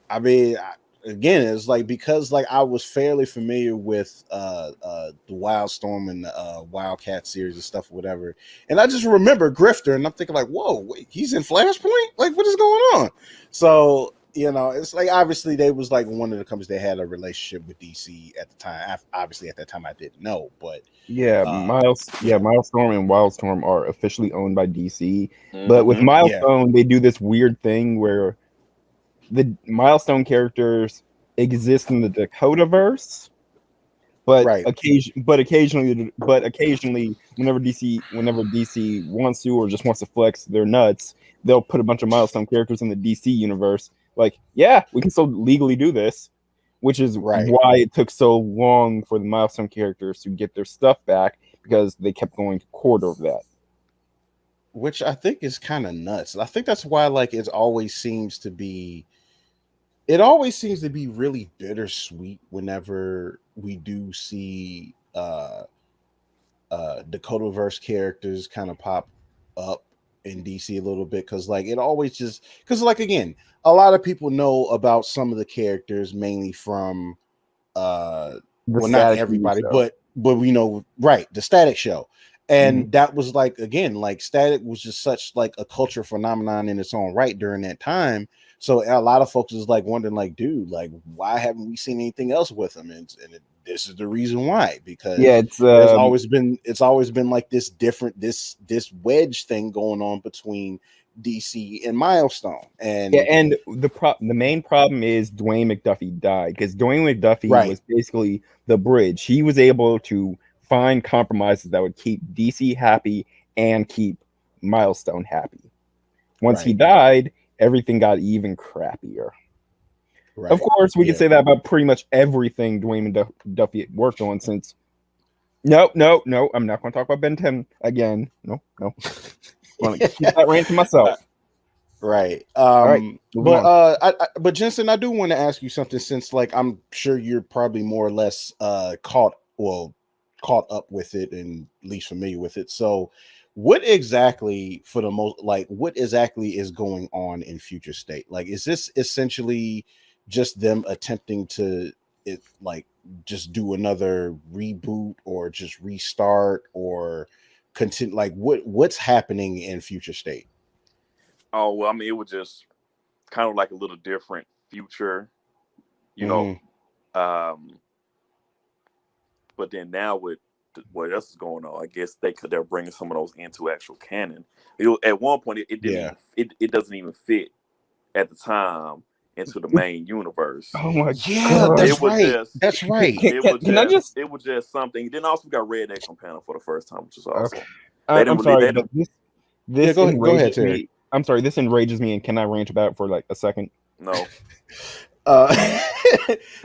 I mean, again, it's like because like I was fairly familiar with the Wildstorm and the Wildcat series and stuff, or whatever, and I just remember Grifter, and I'm thinking like, whoa, wait, he's in Flashpoint? Like, what is going on? So it's like obviously they was like one of the companies that had a relationship with DC at the time. Obviously, at that time I didn't know, but Milestone and Wildstorm are officially owned by DC, but with Milestone they do this weird thing where the Milestone characters exist in the Dakotaverse, but occasionally, whenever DC wants to or just wants to flex their nuts, they'll put a bunch of Milestone characters in the DC universe. Like, yeah, we can still legally do this. which is Right. why it took so long for the Milestone characters to get their stuff back, because they kept going to court over that. Which I think is kind of nuts. I think that's why like it always seems to be really bittersweet whenever we do see Dakotaverse characters kind of pop up in DC a little bit, because like it always just because like again, a lot of people know about some of the characters mainly from The well, not Static TV everybody, show. but we know, right, the Static show. And Mhm. that was like again, like Static was just such like a culture phenomenon in its own right during that time. So a lot of folks is like wondering, like, dude, like, why haven't we seen anything else with him? This is the reason why, Yeah, because it's it's always been like this different this wedge thing going on between DC and Milestone. yeah, And and the main problem is Dwayne McDuffie died, because Dwayne McDuffie right, was basically the bridge. He was able to find compromises that would keep DC happy and keep Milestone happy. Once he right, died, everything got even crappier. Of right, course, we could yeah. say that about pretty much everything Dwayne McDuffie worked on since. No, I'm not going to talk about Ben 10 again. No. I'm going to keep that rant to myself. Right. All right, moving on. But Jensen, I do want to ask you something, since like I'm sure you're probably more or less caught up with it and at least familiar with it. So what exactly what exactly is going on in Future State? Like, is this essentially just them attempting to like just do another reboot or just restart or continue, like what's happening in Future State? Oh well, I mean, it was just kind of like a little different future, you know. Mm-hmm. Um, but then now with what else is going on, I guess they're bringing some of those into actual canon. At one point, it didn't Yeah. even it doesn't even fit at the time into the main universe. Oh my Yeah, god! that's It was right. just That's right. Can I just? it was just something. Then also we got Redneck from panel for the first time, which is Okay. awesome. They I'm didn't really sorry, they but didn't, Yeah, this go ahead, enrages Terry. me. I'm sorry, this enrages me, and can I rant about it for like a second? no. Uh,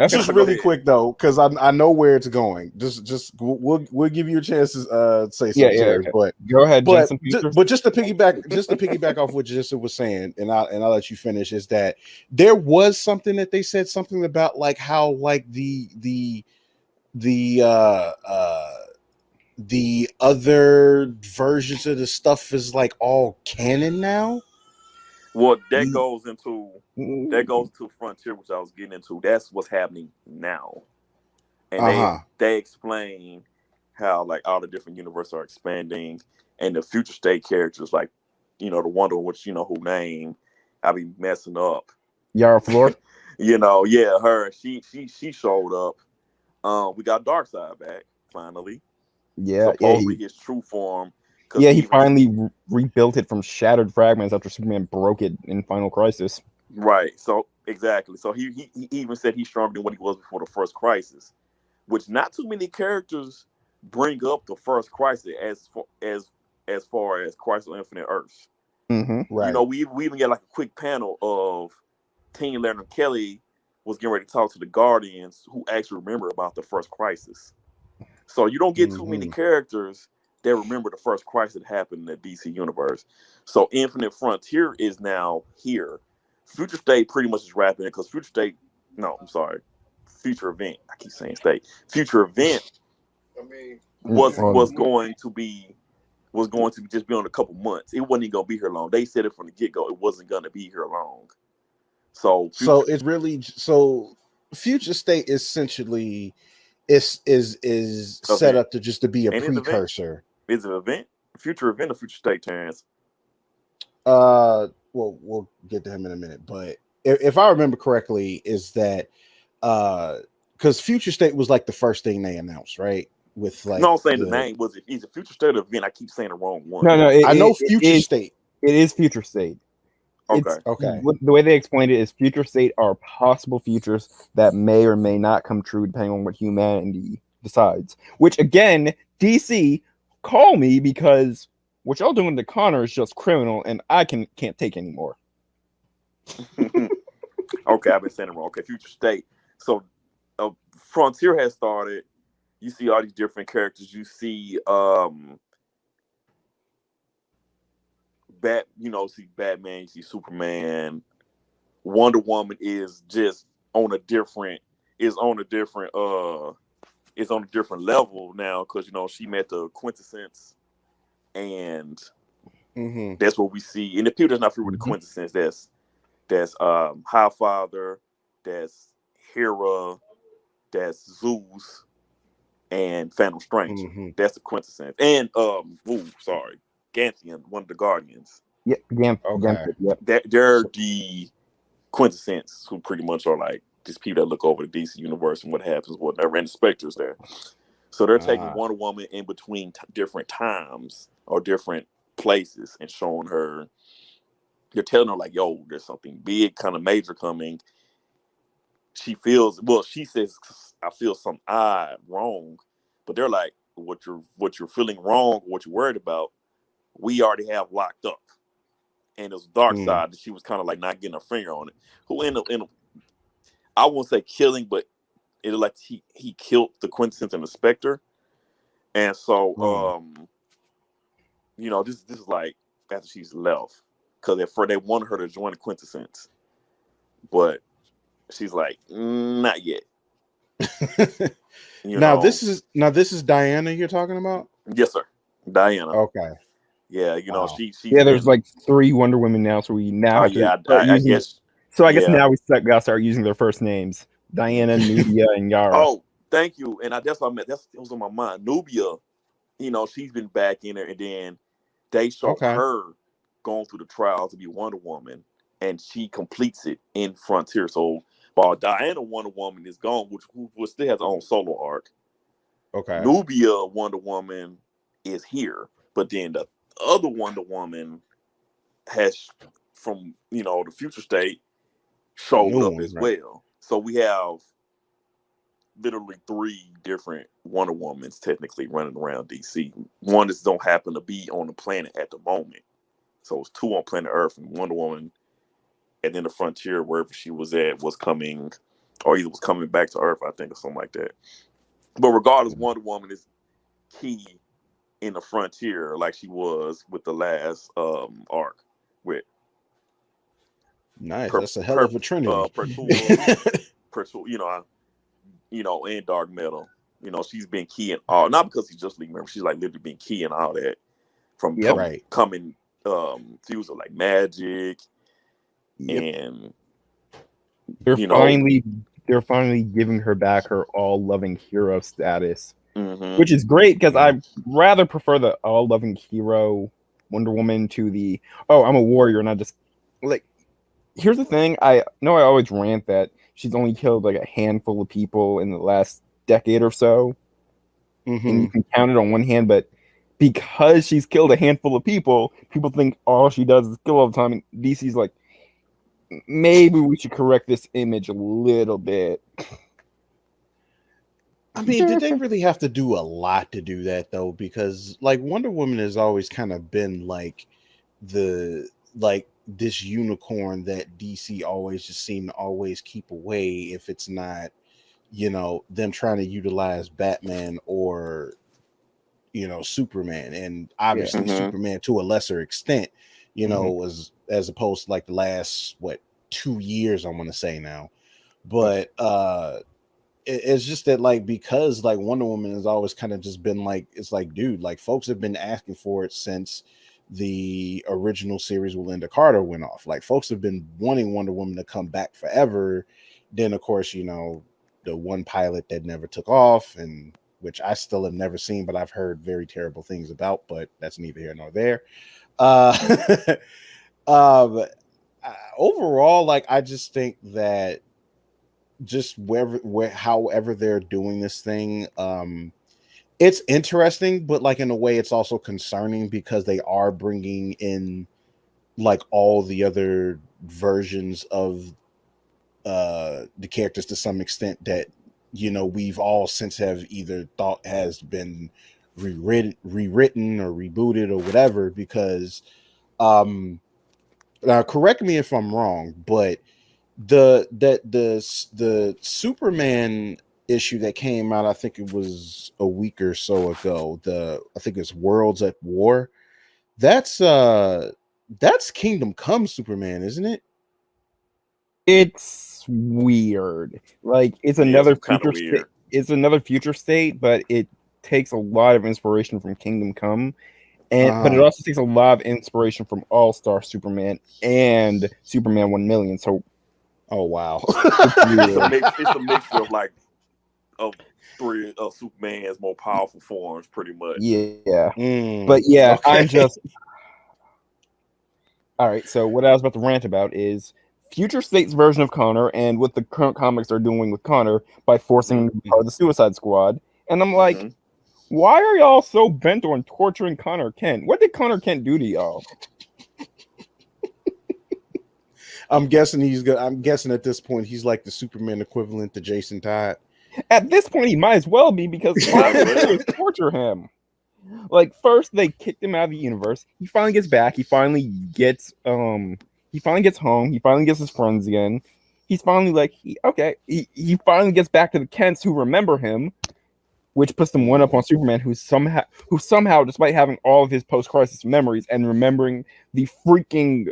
just Go really ahead. quick though, because I know where it's going. Just we'll give you a chance to say Yeah, something, Terry. okay. Go ahead, Jensen Futures. But just to piggyback off what Jensen was saying, and I'll let you finish, is that there was something that they said something about, like how like the the other versions of the stuff is like all canon now. Well, The that goes to Frontier, which I was getting into. That's what's happening now, and uh-huh. they explain how like all the different universes are expanding, and the Future State characters, like the Wonder, which who name, I be messing up. Yara Floor. Yeah, her. She showed up. We got Darkseid back finally. Yeah, Supposedly his true form, because he finally rebuilt it from shattered fragments after Superman broke it in Final Crisis. right. So exactly. So he even said he's stronger than what he was before the first crisis, which not too many characters bring up the first crisis as far as Crisis on Infinite Earths. Mm-hmm. Right. We even get like a quick panel of Teen Leonard Kelly was getting ready to talk to the Guardians who actually remember about the first crisis. So you don't get too many characters that remember the first crisis that happened in the DC universe. So Infinite Frontier is now here. Future State pretty much is wrapping it, because Future State, no, I'm sorry, Future Event. I keep saying State. Future Event was going to be just be on a couple months. It wasn't even gonna be here long. They said it from the get go. It wasn't gonna be here long. So it's really Future State essentially is set event up to just to be a and it's event. precursor. Is it event? Future Event or Future State, Terrence? Well, we'll get to him in a minute, but if I remember correctly, is that because Future State was like the first thing they announced, right? With like No, I'm saying the name was it. Is it Future State or Event? I keep saying the wrong one. No, I know Future State. It is Future State. Okay. The way they explained it is Future State are possible futures that may or may not come true depending on what humanity decides. Which again, DC, call me, because what y'all doing to Connor is just criminal, and I can't take anymore. Okay, I've been saying it wrong. Okay, Future State. So Frontier has started. You see all these different characters. You see see Batman, you see Superman. Wonder Woman is just on a different is on a different is on a different level now because she met the quintessence, and that's what we see. And the people that's not familiar with the quintessence, that's Highfather, that's Hera, that's Zeus, and Phantom Stranger. That's the quintessence. And Ganthian, one of the Guardians. Yeah, Okay. Yep. They're the quintessence who pretty much are like these people that look over the DC universe and what happens, whatever, and the Spectre's there. So they're taking Wonder Woman in between different times or different places and showing her. They're telling her like, "Yo, there's something big, kind of major coming." She says, "I feel something wrong," but they're like, "What you're feeling wrong, what you're worried about, we already have locked up." And it was Dark Side that she was kind of like not getting her finger on it. Who ended up I won't say killing, but it like he killed the Quintessence and the Spectre. And so this is like after she's left, because at first they wanted her to join the Quintessence, but she's like, not yet. Now this is Diana you're talking about? Yes, sir. Diana. Okay. Yeah, Wow. she's there's like 3 Wonder Women now, so we now have to start I using guess. So I guess now we gotta start using their first names: Diana, Nubia, and Yara. Oh, thank you. And that's what I meant. It was on my mind. Nubia, she's been back in there, and then they show her going through the trials to be Wonder Woman, and she completes it in Frontier. So while Diana Wonder Woman is gone, which still has her own solo arc, Nubia Wonder Woman is here. But then the other Wonder Woman has, from the future state, showed up as well. So we have literally 3 different Wonder Womans technically running around DC. One just don't happen to be on the planet at the moment. So it's 2 on planet Earth, and Wonder Woman, and then the Frontier, wherever she was at, was coming, or either was coming back to Earth, I think, or something like that. But regardless, Wonder Woman is key in the Frontier, like she was with the last arc with. Nice. That's a hell of a trinity. And Dark Metal. She's been key in all, not because he's just League member. She's like literally been key in all that from coming fuse of like magic, and they're finally giving her back her all-loving hero status, which is great because I rather prefer the all-loving hero Wonder Woman to the I'm a warrior and I just like. Here's the thing. I know I always rant that she's only killed like a handful of people in the last decade or so. And you can count it on one hand, but because she's killed a handful of people think all she does is kill all the time. And DC's like, maybe we should correct this image a little bit. I mean, did they really have to do a lot to do that though? Because like Wonder Woman has always kind of been like this unicorn that DC always just seem to always keep away if it's not, them trying to utilize Batman or, Superman, and obviously Superman to a lesser extent, as opposed to like the last 2 years, I want to say now. But it's just that like because like Wonder Woman has always kind of just been like, it's like, dude, like folks have been asking for it since the original series with Linda Carter went off. Like folks have been wanting Wonder Woman to come back forever. Then of course, the one pilot that never took off, and which I still have never seen, but I've heard very terrible things about, but that's neither here nor there. Overall, like I just think that just however they're doing this thing, it's interesting, but like in a way it's also concerning because they are bringing in like all the other versions of the characters to some extent that we've all since have either thought has been rewritten or rebooted or whatever. Because now correct me if I'm wrong, but the Superman issue that came out. I think it was a week or so ago. I think it's Worlds at War. That's Kingdom Come Superman, isn't it? It's weird. Like it's Yeah, another it's kind of future state. weird. It's another future state, but it takes a lot of inspiration from Kingdom Come, but it also takes a lot of inspiration from All Star Superman and Superman 1,000,000. So, oh wow, It's a mixture of like of three of Superman's more powerful forms, pretty much. yeah. But yeah, okay. I'm just all right. So what I was about to rant about is Future State's version of Connor and what the current comics are doing with Connor by forcing him to be part of the Suicide Squad. And I'm like, why are y'all so bent on torturing Connor Kent? What did Connor Kent do to y'all? I'm guessing I'm guessing at this point he's like the Superman equivalent to Jason Todd. At this point, he might as well be because all they do is torture him. Like first, they kicked him out of the universe. He finally gets back. He finally gets home. He finally gets his friends again. He's finally like, he finally gets back to the Kents who remember him, which puts them one up on Superman, who somehow, despite having all of his post-crisis memories and remembering the freaking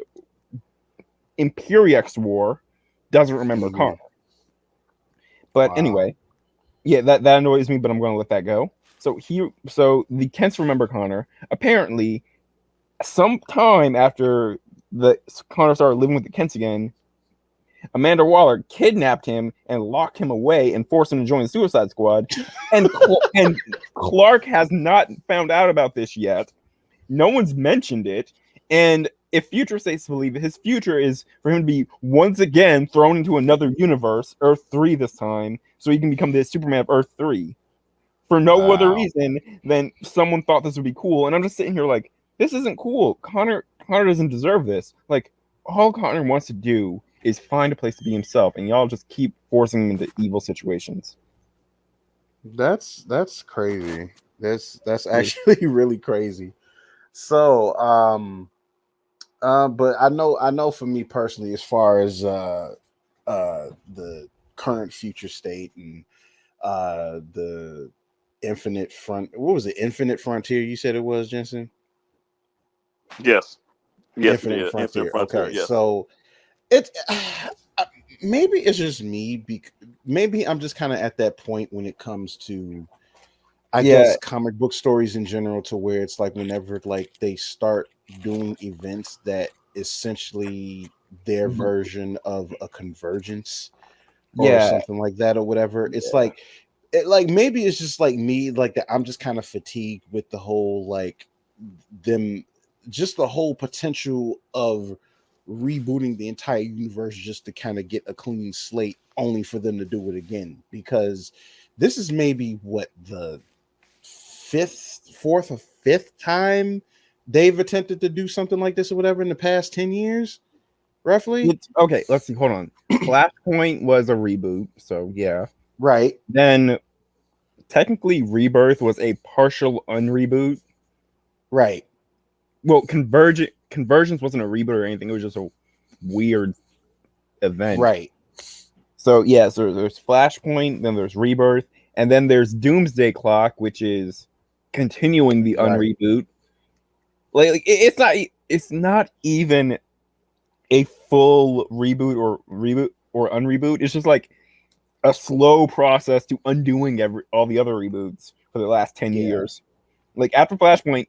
Imperiex War, doesn't remember Connor. But anyway, yeah, that annoys me, but I'm going to let that go. So the Kents remember Connor. Apparently, sometime after the Connor started living with the Kents again, Amanda Waller kidnapped him and locked him away and forced him to join the Suicide Squad. And Clark has not found out about this yet. No one's mentioned it. And if Future States believe his future is for him to be once again thrown into another universe, Earth 3 this time, so he can become the Superman of Earth 3. For no other reason than someone thought this would be cool. And I'm just sitting here like, this isn't cool. Connor doesn't deserve this. Like, all Connor wants to do is find a place to be himself, and y'all just keep forcing him into evil situations. That's crazy. That's actually really crazy. So, but I know for me personally, as far as the current future state and the Infinite Infinite Frontier, you said it was, Jensen? Yes, Infinite Frontier. Okay, yes. So it maybe it's just me. Maybe I'm just kind of at that point when it comes to, I guess, comic book stories in general, to where it's like whenever like they start doing events that essentially their version of a convergence or something like that or whatever, it's like maybe it's just like me, like that I'm just kind of fatigued with the whole like just the whole potential of rebooting the entire universe just to kind of get a clean slate, only for them to do it again, because this is maybe what the fourth or fifth time they've attempted to do something like this or whatever in the past 10 years, roughly. Okay, let's see. Hold on. Flashpoint was a reboot, so yeah. Right. Then technically Rebirth was a partial unreboot. Right. Well, Convergence wasn't a reboot or anything. It was just a weird event. Right. So yeah, so there's Flashpoint, then there's Rebirth, and then there's Doomsday Clock, which is continuing the unreboot. Like it's not even a full reboot or unreboot. It's just like a slow process to undoing all the other reboots for the last 10 years. Like after Flashpoint,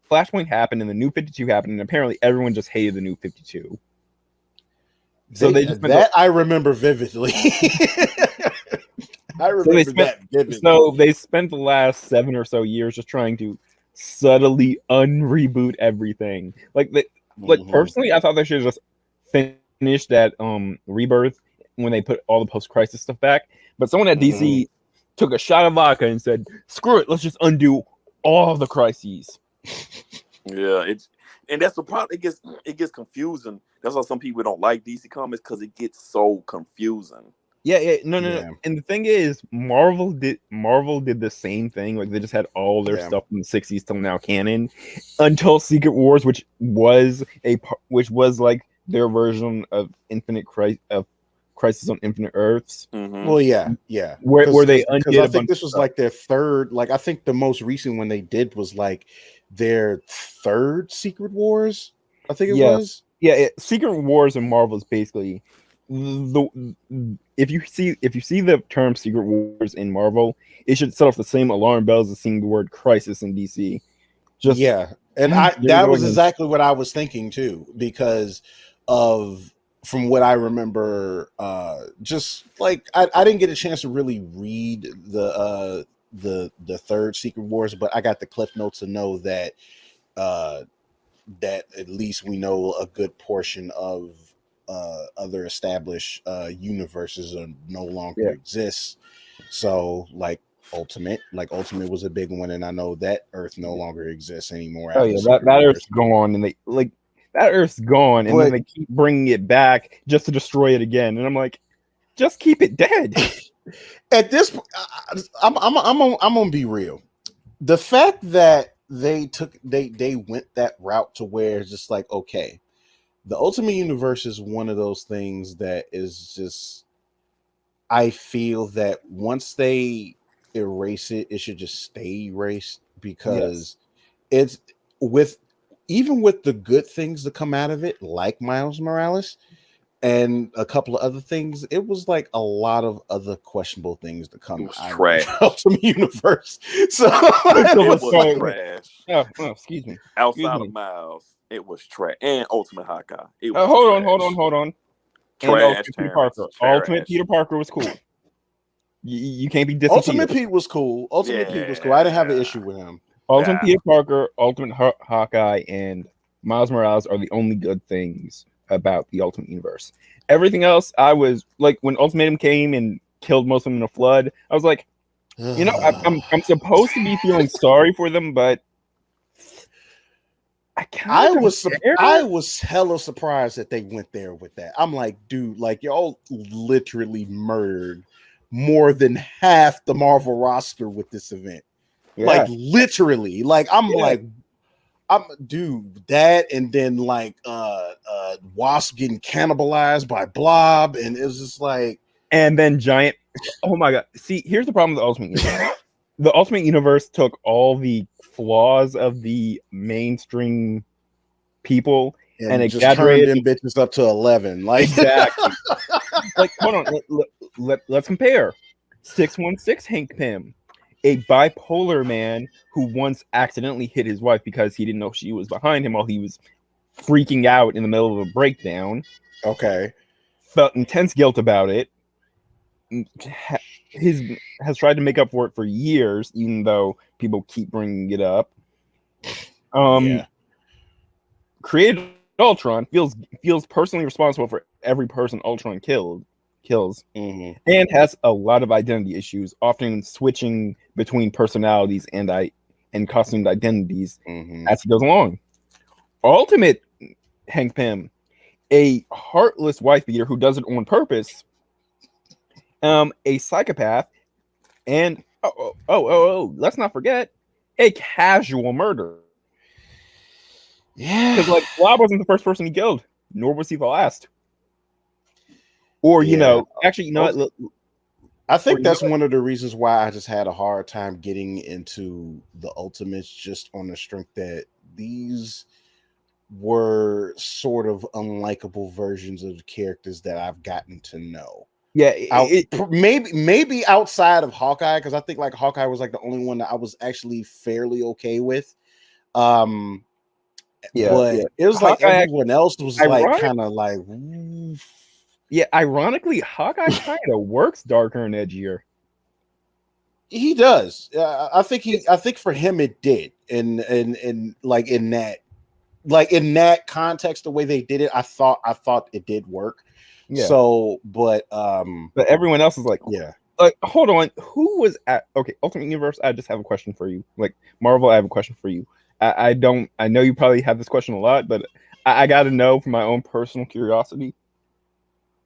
Flashpoint happened and the New 52 happened, and apparently everyone just hated the New 52. So I remember vividly. I remember that vividly. So they spent the last 7 or so years just trying to subtly unreboot everything. Personally, I thought they should have just finished that Rebirth when they put all the post-crisis stuff back. But someone at DC took a shot of vodka and said, "Screw it, let's just undo all the crises." Yeah, and that's the problem. It gets confusing. That's why some people don't like DC Comics, because it gets so confusing. Yeah. No. And the thing is, Marvel did the same thing. Like they just had all their stuff from the 60s till now canon, until Secret Wars, which was like their version of Crisis on Infinite Earths, Well, yeah, where they because I undid a think bunch this of was stuff. like their third. Like I think the most recent one they did was like their third Secret Wars. I think it Yeah, was. yeah. Secret Wars in Marvel is basically the if you see the term Secret Wars in Marvel, it should set off the same alarm bells as seeing the word Crisis in DC. Just Yeah, and you're that was going in. exactly what I was thinking too, because of from what I remember, just like I didn't get a chance to really read the third Secret Wars, but I got the cliff notes to know that uh that at least we know a good portion of other established universes are no longer Yeah. exists. So Ultimate was a big one, and I know that Earth no longer exists anymore Oh after yeah, that, Secret that Wars. Earth's gone, and they like that Earth's gone, and then But they keep bringing it back just to destroy it again, and I'm like, just keep it dead. at this, I'm gonna be real. The fact that they went that route to where it's just like, okay, the Ultimate Universe is one of those things that is just, I feel that once they erase it, it should just stay erased, Yes. because it's with even with the good things that come out of it, like Miles Morales and a couple of other things, it was like a lot of other questionable things to It come was out of the trash. Ultimate Universe. So It was So- trash. oh, excuse me. Outside of Miles, it was trash. And Ultimate Hawkeye, it was Hold on. And trash. Ultimate Peter Terrence, Parker. Ultimate trash. Peter Parker was cool. You can't be dissing Ultimate Peter. Pete was cool. Ultimate Pete was cool. I didn't have an Yeah. issue with him. Ultimate Nah. Peter Parker, Ultimate Hawkeye, and Miles Morales are the only good things about the Ultimate Universe. Everything else, I was like, when Ultimatum came and killed most of them in a flood, I was like, you know, I'm supposed to be feeling sorry for them, but I kind of I was hella surprised that they went there with that. I'm like, dude, like y'all literally murdered more than half the Marvel roster with this event. Like literally. Like I'm dude, that, and then like Wasp getting cannibalized by Blob, and it was just like, and then Giant. Oh my god! See, here's the problem with the Ultimate Universe. The Ultimate Universe took all the flaws of the mainstream people and just turned exaggerated them bitches up to 11. Like exactly. Like, hold on, let's compare. 616 Hank Pym, a bipolar man who once accidentally hit his wife because he didn't know she was behind him while he was freaking out in the middle of a breakdown. Okay. Felt intense guilt about it. Has tried to make up for it for years, even though people keep bringing it up. Yeah. Created Ultron, feels personally responsible for every person Ultron kills, Mm-hmm. and has a lot of identity issues, often switching between personalities and costumed identities as he goes along. Ultimate Hank Pym, a heartless wife beater who does it on purpose, a psychopath, and let's not forget, a casual murderer. Yeah, because like Blob wasn't the first person he killed, nor was he the last. Or actually, you know what? I think that's one of the reasons why I just had a hard time getting into the Ultimates, just on the strength that these were sort of unlikable versions of the characters that I've gotten to know. Yeah, maybe outside of Hawkeye, because I think like Hawkeye was like the only one that I was actually fairly okay with. But it was like Hawkeye everyone else was like kind of like, yeah. Ironically, Hawkeye kind of works darker and edgier. He does. I think for him it did, and like in that context, the way they did it, I thought it did work. Yeah. So, but everyone else is like, yeah. Like, hold on, who was at Ultimate Universe? I just have a question for you. Like Marvel, I have a question for you. I know you probably have this question a lot, but I got to know from my own personal curiosity.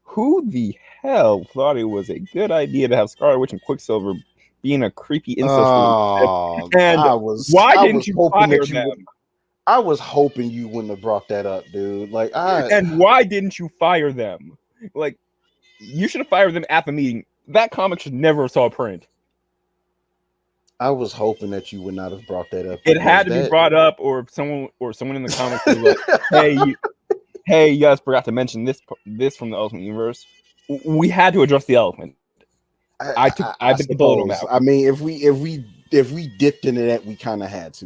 Who the hell thought it was a good idea to have Scarlet Witch and Quicksilver being a creepy incest relationship? And why didn't you fire them? I was hoping you wouldn't have brought that up, dude. Like, and why didn't you fire them? Like, You should have fired them at the meeting. That comic should never have saw print. I was hoping that you would not have brought that up. It had to be brought up, or someone in the comics was like, "Hey, you guys forgot to mention this from the Ultimate Universe." We had to address the elephant. I bit the bullet on that. I mean, if we dipped into that, we kind of had to.